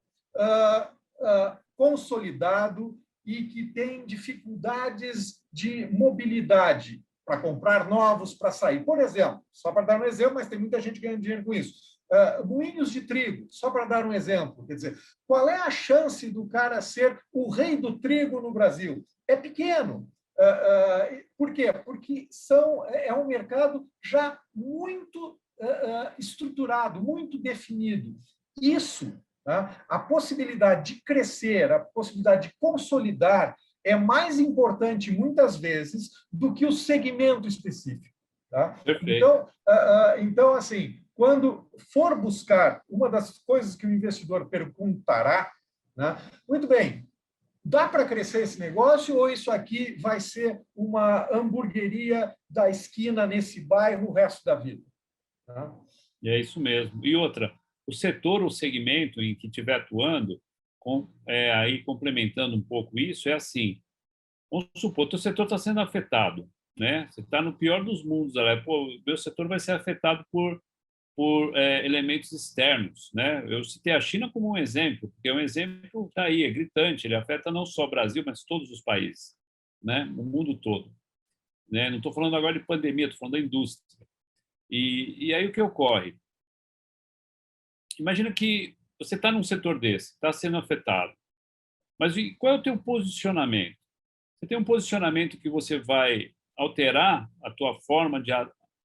consolidado e que tem dificuldades de mobilidade para comprar novos, para sair? Por exemplo, só para dar um exemplo, mas tem muita gente ganhando dinheiro com isso. Moinhos de trigo, só para dar um exemplo. Quer dizer, qual é a chance do cara ser o rei do trigo no Brasil? É pequeno. Por quê? Porque é um mercado já muito estruturado, muito definido. Isso, tá? A possibilidade de crescer, a possibilidade de consolidar é mais importante, muitas vezes, do que o segmento específico. Tá? Então, assim, quando for buscar, uma das coisas que o investidor perguntará, né? Muito bem, dá para crescer esse negócio ou isso aqui vai ser uma hamburgueria da esquina nesse bairro o resto da vida? Tá? E é isso mesmo. E outra, o setor ou segmento em que estiver atuando, aí complementando um pouco isso, é assim, vamos supor, o setor está sendo afetado, né? Você está no pior dos mundos, pô, meu setor vai ser afetado por elementos externos, né? Eu citei a China como um exemplo, porque é um exemplo está aí, é gritante, ele afeta não só o Brasil, mas todos os países, né? O mundo todo, né? Não estou falando agora de pandemia, estou falando da indústria. E aí o que ocorre? Imagina que você está num setor desse, está sendo afetado, mas qual é o teu posicionamento? Você tem um posicionamento que você vai alterar a tua forma de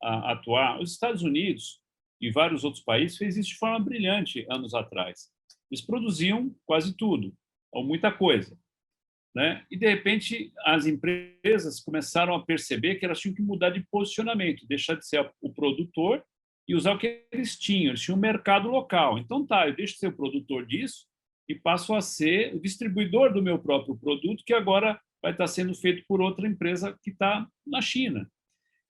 atuar. Os Estados Unidos e vários outros países fez isso de forma brilhante anos atrás. Eles produziam quase tudo, ou muita coisa, né? E, de repente, as empresas começaram a perceber que elas tinham que mudar de posicionamento, deixar de ser o produtor e usar o que eles tinham. Eles tinham um mercado local. Então, eu deixo de ser o produtor disso e passo a ser o distribuidor do meu próprio produto, que agora vai estar sendo feito por outra empresa que está na China.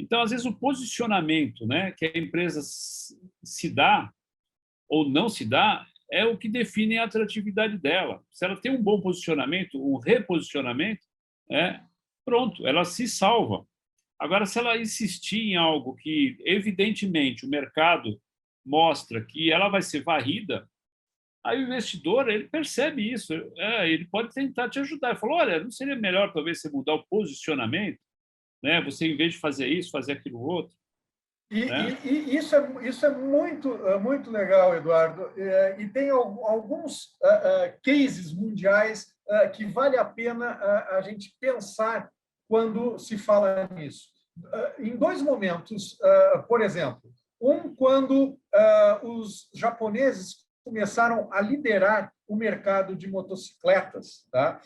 Então, às vezes, o posicionamento, né, que a empresa se dá ou não se dá é o que define a atratividade dela. Se ela tem um bom posicionamento, um reposicionamento, pronto, ela se salva. Agora, se ela insistir em algo que, evidentemente, o mercado mostra que ela vai ser varrida, aí o investidor ele percebe isso, ele pode tentar te ajudar. Ele falou, olha, não seria melhor talvez você mudar o posicionamento, né? Você, em vez de fazer isso, fazer aquilo outro. E isso é muito legal, Eduardo. E tem alguns cases mundiais que vale a pena a gente pensar quando se fala nisso. Em dois momentos, por exemplo, quando os japoneses começaram a liderar o mercado de motocicletas, tá?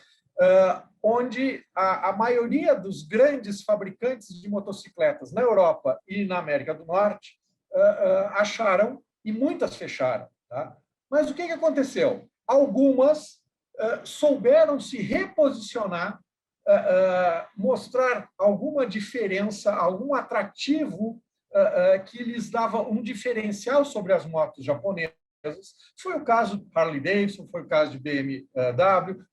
Onde a maioria dos grandes fabricantes de motocicletas na Europa e na América do Norte acharam, e muitas fecharam. Tá? Mas o que aconteceu? Algumas souberam se reposicionar, mostrar alguma diferença, algum atrativo que lhes dava um diferencial sobre as motos japonesas, Foi o caso de Harley Davidson, foi o caso de BMW,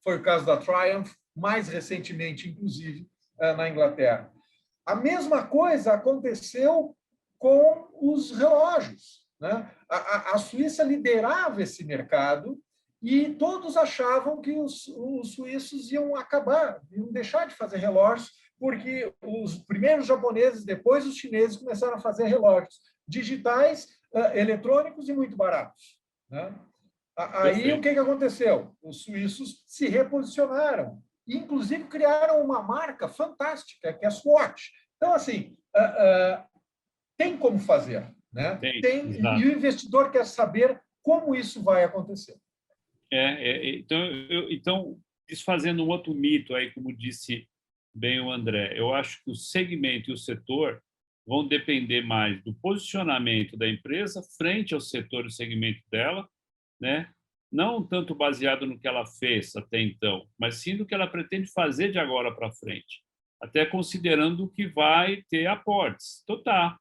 foi o caso da Triumph, mais recentemente, inclusive, na Inglaterra. A mesma coisa aconteceu com os relógios, né? A Suíça liderava esse mercado e todos achavam que os suíços iam acabar, iam deixar de fazer relógios, porque os primeiros japoneses, depois os chineses, começaram a fazer relógios digitais, eletrônicos e muito baratos, né? Aí o que aconteceu? Os suíços se reposicionaram, e inclusive criaram uma marca fantástica, que é a Swatch. Então, assim, tem como fazer, né? Tem, e o investidor quer saber como isso vai acontecer. Então, desfazendo um outro mito aí, como disse bem o André, eu acho que o segmento e o setor vão depender mais do posicionamento da empresa frente ao setor e o segmento dela, né? Não tanto baseado no que ela fez até então, mas sim do que ela pretende fazer de agora para frente, até considerando que vai ter aportes. Então, tá.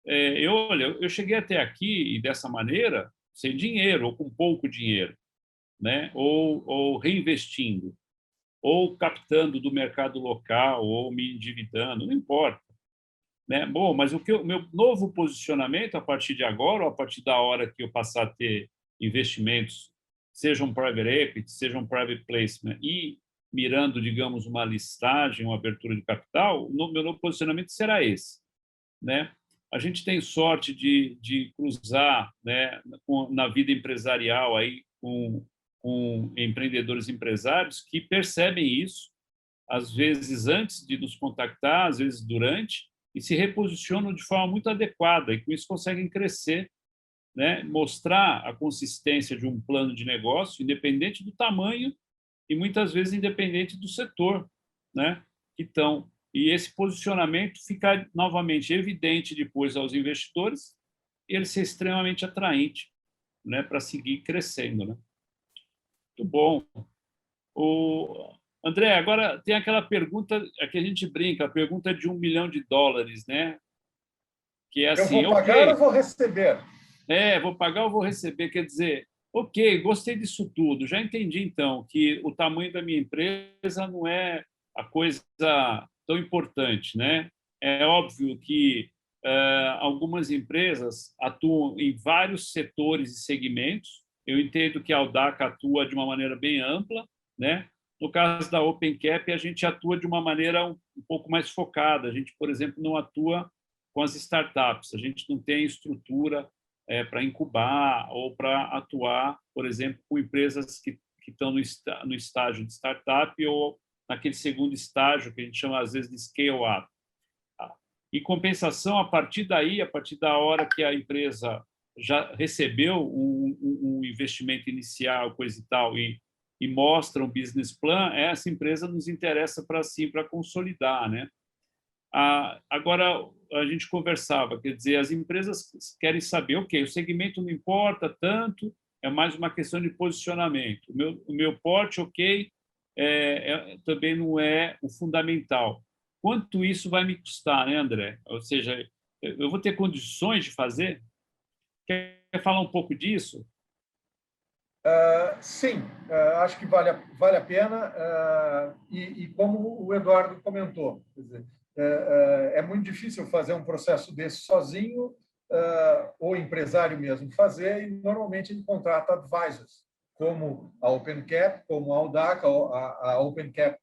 Eu cheguei até aqui e dessa maneira, sem dinheiro ou com pouco dinheiro, né? Ou reinvestindo, ou captando do mercado local, ou me endividando, não importa, né? Bom, mas o meu novo posicionamento a partir de agora, ou a partir da hora que eu passar a ter investimentos, sejam private equity, sejam private placement, e mirando, digamos, uma listagem, uma abertura de capital, o meu novo posicionamento será esse, né? A gente tem sorte de cruzar, né, na vida empresarial aí com empreendedores empresários que percebem isso, às vezes antes de nos contactar, às vezes durante, e se reposicionam de forma muito adequada, e com isso conseguem crescer, né? Mostrar a consistência de um plano de negócio, independente do tamanho e muitas vezes independente do setor, né? Então, e esse posicionamento fica novamente evidente depois aos investidores, e ele ser extremamente atraente, né, para seguir crescendo, né? Muito bom. André, agora tem aquela pergunta que a gente brinca, a pergunta de $1 milhão, né? Que é assim, eu vou pagar ou vou receber? Vou pagar ou vou receber? Quer dizer, ok, gostei disso tudo, já entendi então que o tamanho da minha empresa não é a coisa tão importante, né? É óbvio que algumas empresas atuam em vários setores e segmentos. Eu entendo que a Audaca atua de uma maneira bem ampla, né? No caso da OpenCap, a gente atua de uma maneira um pouco mais focada. A gente, por exemplo, não atua com as startups. A gente não tem estrutura para incubar ou para atuar, por exemplo, com empresas que estão no estágio de startup ou naquele segundo estágio que a gente chama, às vezes, de scale-up. Em compensação, a partir daí, a partir da hora que a empresa já recebeu um investimento inicial, coisa e tal, e mostra um business plan, essa empresa nos interessa para consolidar, né? Agora, a gente conversava, quer dizer, as empresas querem saber, ok, o segmento não importa tanto, é mais uma questão de posicionamento. O meu porte, ok, também não é o fundamental. Quanto isso vai me custar, né, André? Ou seja, eu vou ter condições de fazer? Quer falar um pouco disso? Sim, acho que vale a pena. E como o Eduardo comentou, quer dizer, é muito difícil fazer um processo desse sozinho, ou empresário mesmo fazer, e normalmente ele contrata advisors, como a OpenCap, como a Audaca, a OpenCap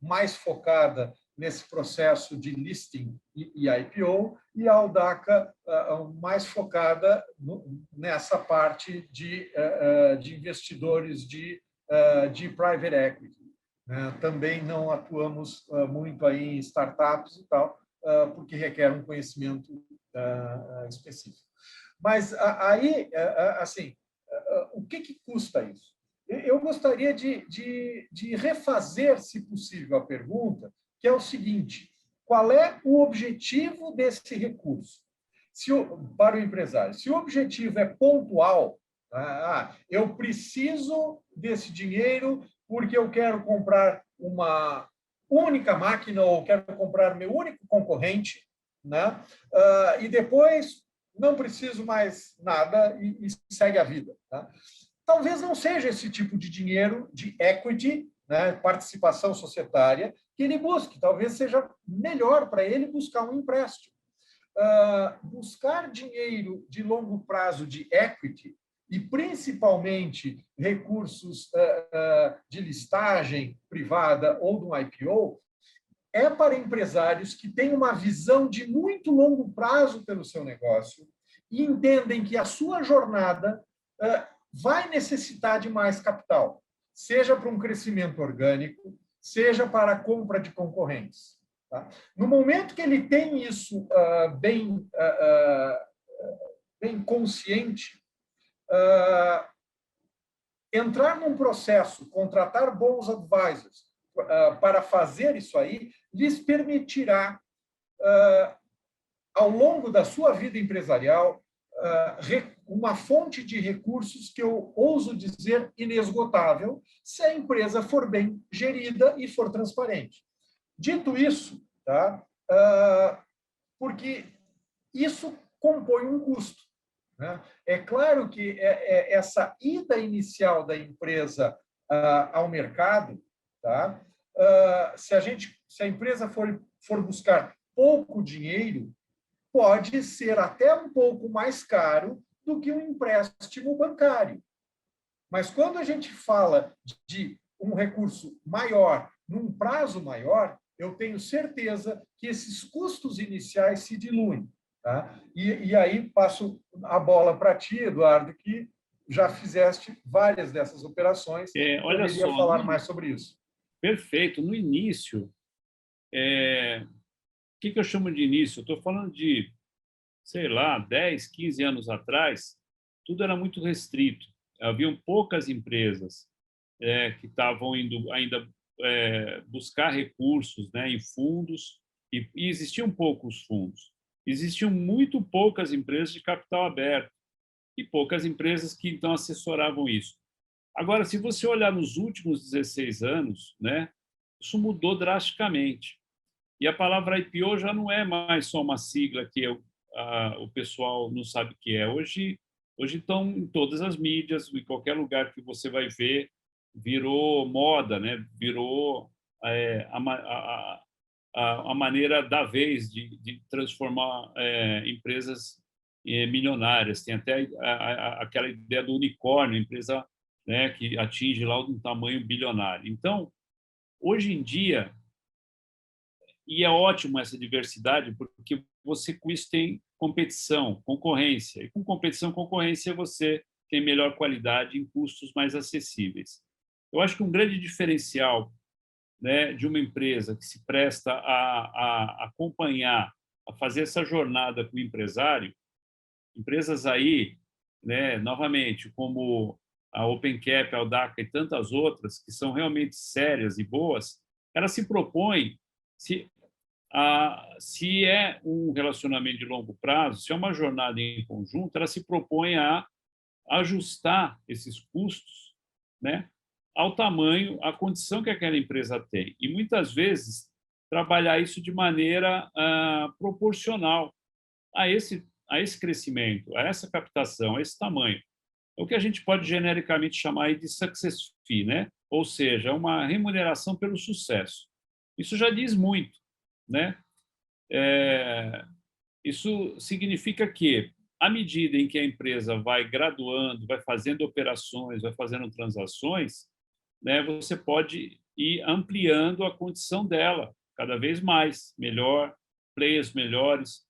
mais focada nesse processo de listing e IPO, e a Audaca mais focada nessa parte de investidores de private equity. Também não atuamos muito aí em startups e tal, porque requer um conhecimento específico. Mas aí, assim, o que custa isso? Eu gostaria de refazer, se possível, a pergunta, que é o seguinte: qual é o objetivo desse recurso para o empresário? Se o objetivo é pontual, eu preciso desse dinheiro porque eu quero comprar uma única máquina ou quero comprar meu único concorrente, né? E depois não preciso mais nada e segue a vida. Tá? Talvez não seja esse tipo de dinheiro de equity, né, participação societária, que ele busque. Talvez seja melhor para ele buscar um empréstimo. Buscar dinheiro de longo prazo de equity e, principalmente, recursos de listagem privada ou de um IPO, é para empresários que têm uma visão de muito longo prazo pelo seu negócio e entendem que a sua jornada vai necessitar de mais capital, seja para um crescimento orgânico, seja para a compra de concorrentes. Tá? No momento que ele tem isso bem consciente, entrar num processo, contratar bons advisors para fazer isso aí, lhes permitirá, ao longo da sua vida empresarial, uma fonte de recursos que eu ouso dizer inesgotável, se a empresa for bem gerida e for transparente. Dito isso, tá? Porque isso compõe um custo. Né? É claro que essa ida inicial da empresa ao mercado, tá? Se a empresa for buscar pouco dinheiro, pode ser até um pouco mais caro do que um empréstimo bancário. Mas quando a gente fala de um recurso maior, num prazo maior, eu tenho certeza que esses custos iniciais se diluem. Tá? E aí passo a bola para ti, Eduardo, que já fizeste várias dessas operações. Olha Poderia só, falar mais sobre isso. Perfeito. No início, o que eu chamo de início? Eu estou falando de, sei lá, 10, 15 anos atrás, tudo era muito restrito. Haviam poucas empresas que estavam indo ainda buscar recursos, né, em fundos, e existiam poucos fundos. Existiam muito poucas empresas de capital aberto e poucas empresas que, então, assessoravam isso. Agora, se você olhar nos últimos 16 anos, né, isso mudou drasticamente. E a palavra IPO já não é mais só uma sigla que o pessoal não sabe o que é. Hoje estão em todas as mídias, em qualquer lugar que você vai ver, virou moda, né? Virou a maneira da vez de transformar empresas milionárias. Tem até aquela ideia do unicórnio, empresa, né, que atinge lá um tamanho bilionário. Então, hoje em dia, e é ótimo essa diversidade, porque você com isso tem competição, concorrência. E com competição, concorrência, você tem melhor qualidade em custos mais acessíveis. Eu acho que um grande diferencial, né, de uma empresa que se presta a acompanhar, a fazer essa jornada com o empresário, empresas aí, né, novamente, como a OpenCap, a Aldaca e tantas outras, que são realmente sérias e boas, elas se propõem, se é um relacionamento de longo prazo, se é uma jornada em conjunto, ela se propõe a ajustar esses custos, né, ao tamanho, à condição que aquela empresa tem. E, muitas vezes, trabalhar isso de maneira proporcional a esse crescimento, a essa captação, a esse tamanho. É o que a gente pode genericamente chamar aí de success fee, né? Ou seja, uma remuneração pelo sucesso. Isso já diz muito, né? Isso significa que, à medida em que a empresa vai graduando, vai fazendo operações, vai fazendo transações, né, você pode ir ampliando a condição dela cada vez mais, melhor, players melhores,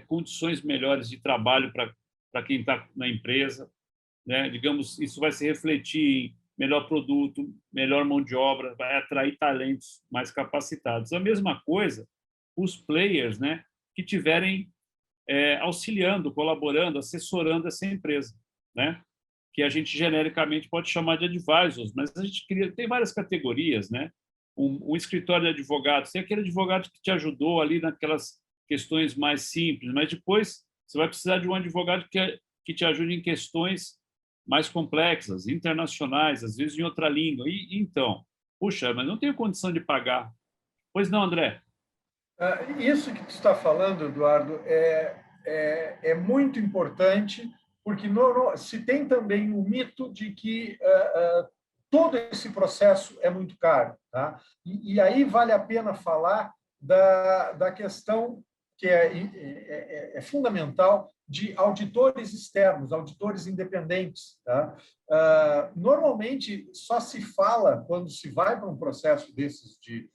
condições melhores de trabalho para quem está na empresa, né? Digamos, isso vai se refletir em melhor produto, melhor mão de obra, vai atrair talentos mais capacitados. A mesma coisa os players, né, que tiverem auxiliando, colaborando, assessorando essa empresa, né? Que a gente genericamente pode chamar de advisors, mas a gente tem várias categorias, né? Um escritório de advogados, tem aquele advogado que te ajudou ali naquelas questões mais simples, mas depois você vai precisar de um advogado que te ajude em questões mais complexas, internacionais, às vezes em outra língua. Então, puxa, mas não tenho condição de pagar. Pois não, André? Isso que tu está falando, Eduardo, é muito importante, porque se tem também o mito de que todo esse processo é muito caro. Tá? E aí vale a pena falar da questão que é fundamental de auditores externos, auditores independentes. Tá? Normalmente, só se fala, quando se vai para um processo desses de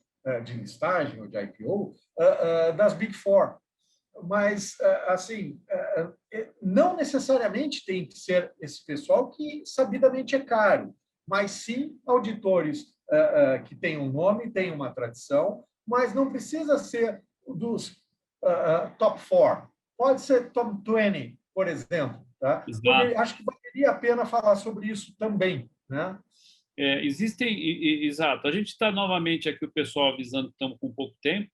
listagem ou de IPO, das Big Four. Mas, assim, não necessariamente tem que ser esse pessoal que sabidamente é caro, mas sim auditores que têm um nome, têm uma tradição, mas não precisa ser dos top 4. Pode ser top 20, por exemplo. Tá? Acho que valeria a pena falar sobre isso também. Né? Exato. A gente está novamente aqui, o pessoal avisando que estamos com pouco tempo,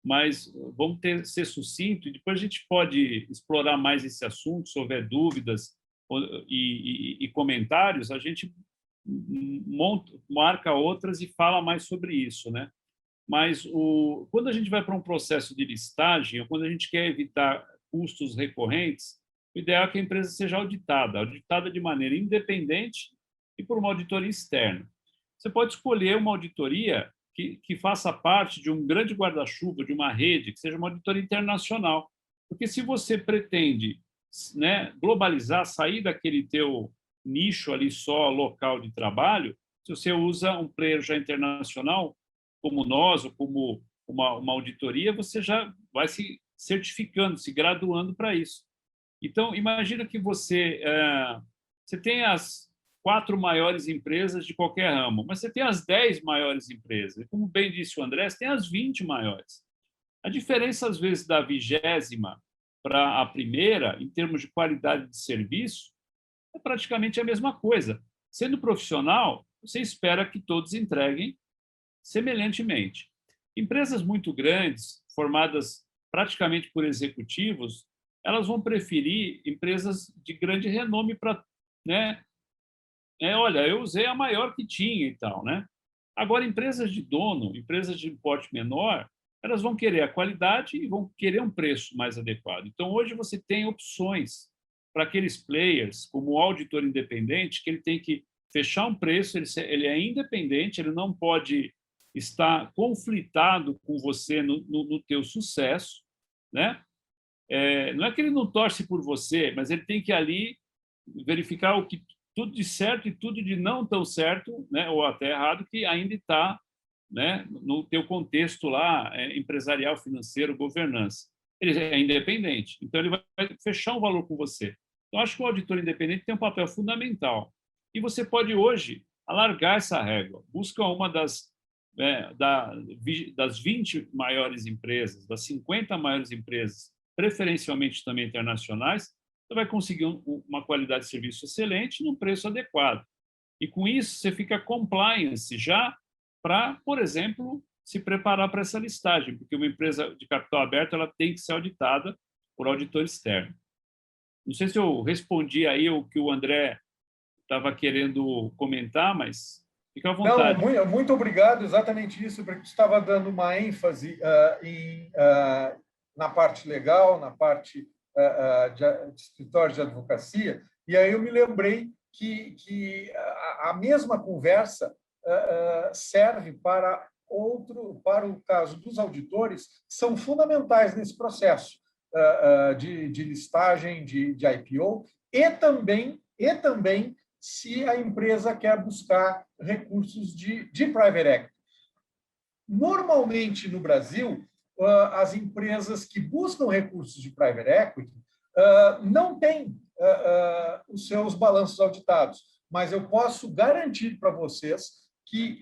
mas vamos ser sucinto e depois a gente pode explorar mais esse assunto. Se houver dúvidas e comentários, a gente marca outras e fala mais sobre isso, né? Mas quando a gente vai para um processo de listagem, ou quando a gente quer evitar custos recorrentes, o ideal é que a empresa seja auditada de maneira independente e por uma auditoria externa. Você pode escolher uma auditoria que faça parte de um grande guarda-chuva, de uma rede, que seja uma auditoria internacional. Porque se você pretende, né, globalizar, sair daquele teu nicho ali só local de trabalho, se você usa um player já internacional, como nós, ou como uma auditoria, você já vai se certificando, se graduando para isso. Então, imagina que você tem as 4 maiores empresas de qualquer ramo, mas você tem as 10 maiores empresas. E como bem disse o André, você tem as 20 maiores. A diferença, às vezes, da 20ª para a primeira, em termos de qualidade de serviço, é praticamente a mesma coisa. Sendo profissional, você espera que todos entreguem semelhantemente. Empresas muito grandes, formadas praticamente por executivos, elas vão preferir empresas de grande renome para, né? Olha, eu usei a maior que tinha e tal, né? Agora, empresas de dono, empresas de porte menor, elas vão querer a qualidade e vão querer um preço mais adequado. Então, hoje você tem opções para aqueles players, como o auditor independente, que ele tem que fechar um preço, ele é independente, ele não pode estar conflitado com você no teu sucesso, né? Não é que ele não torce por você, mas ele tem que ali verificar o que tudo de certo e tudo de não tão certo, né, ou até errado, que ainda está, né, no teu contexto lá empresarial, financeiro, governança. Ele é independente, então ele vai fechar um valor com você. Então, acho que o auditor independente tem um papel fundamental. E você pode hoje alargar essa régua. Busca uma das 20 maiores empresas, das 50 maiores empresas, preferencialmente também internacionais, você vai conseguir uma qualidade de serviço excelente num preço adequado. E, com isso, você fica compliance já para, por exemplo, se preparar para essa listagem, porque uma empresa de capital aberto ela tem que ser auditada por auditor externo. Não sei se eu respondi aí o que o André estava querendo comentar, mas fica à vontade. Não, muito obrigado, exatamente isso, porque você estava dando uma ênfase na parte legal, na parte de escritório de advocacia, e aí eu me lembrei que a mesma conversa serve para o caso dos auditores, são fundamentais nesse processo de listagem, de IPO, e também se a empresa quer buscar recursos de private equity. Normalmente, no Brasil, as empresas que buscam recursos de private equity não têm os seus balanços auditados, mas eu posso garantir para vocês que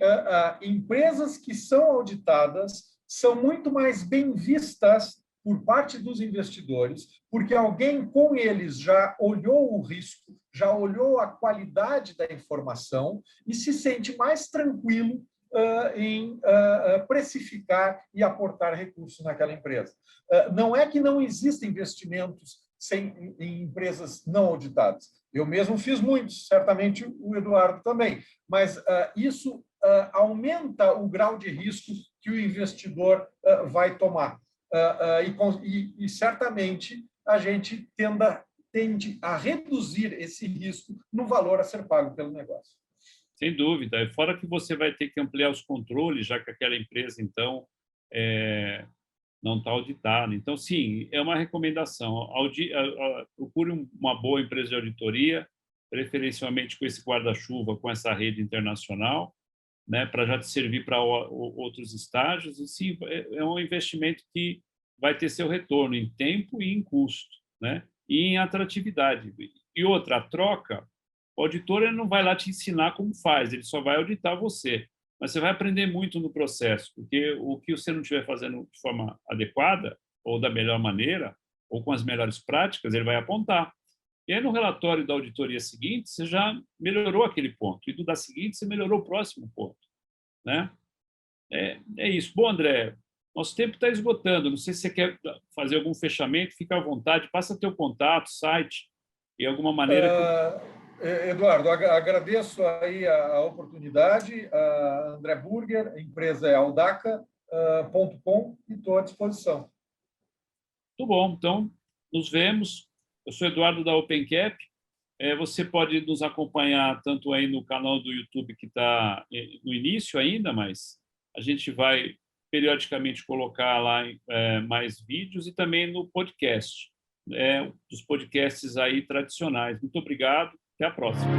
empresas que são auditadas são muito mais bem vistas por parte dos investidores, porque alguém com eles já olhou o risco, já olhou a qualidade da informação e se sente mais tranquilo em precificar e aportar recursos naquela empresa. Não é que não existem investimentos em empresas não auditadas. Eu mesmo fiz muitos, certamente o Eduardo também, mas isso aumenta o grau de risco que o investidor vai tomar. E certamente a gente tende a reduzir esse risco no valor a ser pago pelo negócio. Sem dúvida. E fora que você vai ter que ampliar os controles, já que aquela empresa, então, não está auditada. Então, sim, é uma recomendação. Procure uma boa empresa de auditoria, preferencialmente com esse guarda-chuva, com essa rede internacional, né, para já te servir para outros estágios. E, sim, é um investimento que vai ter seu retorno em tempo e em custo, né, e em atratividade. E outra, a troca, o auditor ele não vai lá te ensinar como faz, ele só vai auditar você. Mas você vai aprender muito no processo, porque o que você não estiver fazendo de forma adequada, ou da melhor maneira, ou com as melhores práticas, ele vai apontar. E aí, no relatório da auditoria seguinte, você já melhorou aquele ponto. E do da seguinte, você melhorou o próximo ponto, né? É isso. Bom, André, nosso tempo está esgotando. Não sei se você quer fazer algum fechamento, fica à vontade. Passa teu contato, site, e alguma maneira... Eduardo, agradeço aí a oportunidade. André Burger, a empresa é audaca.com e estou à disposição. Muito bom. Então, nos vemos. Eu sou Eduardo da OpenCap. Você pode nos acompanhar tanto aí no canal do YouTube, que está no início ainda, mas a gente vai periodicamente colocar lá mais vídeos, e também no podcast, dos podcasts aí tradicionais. Muito obrigado. Até a próxima.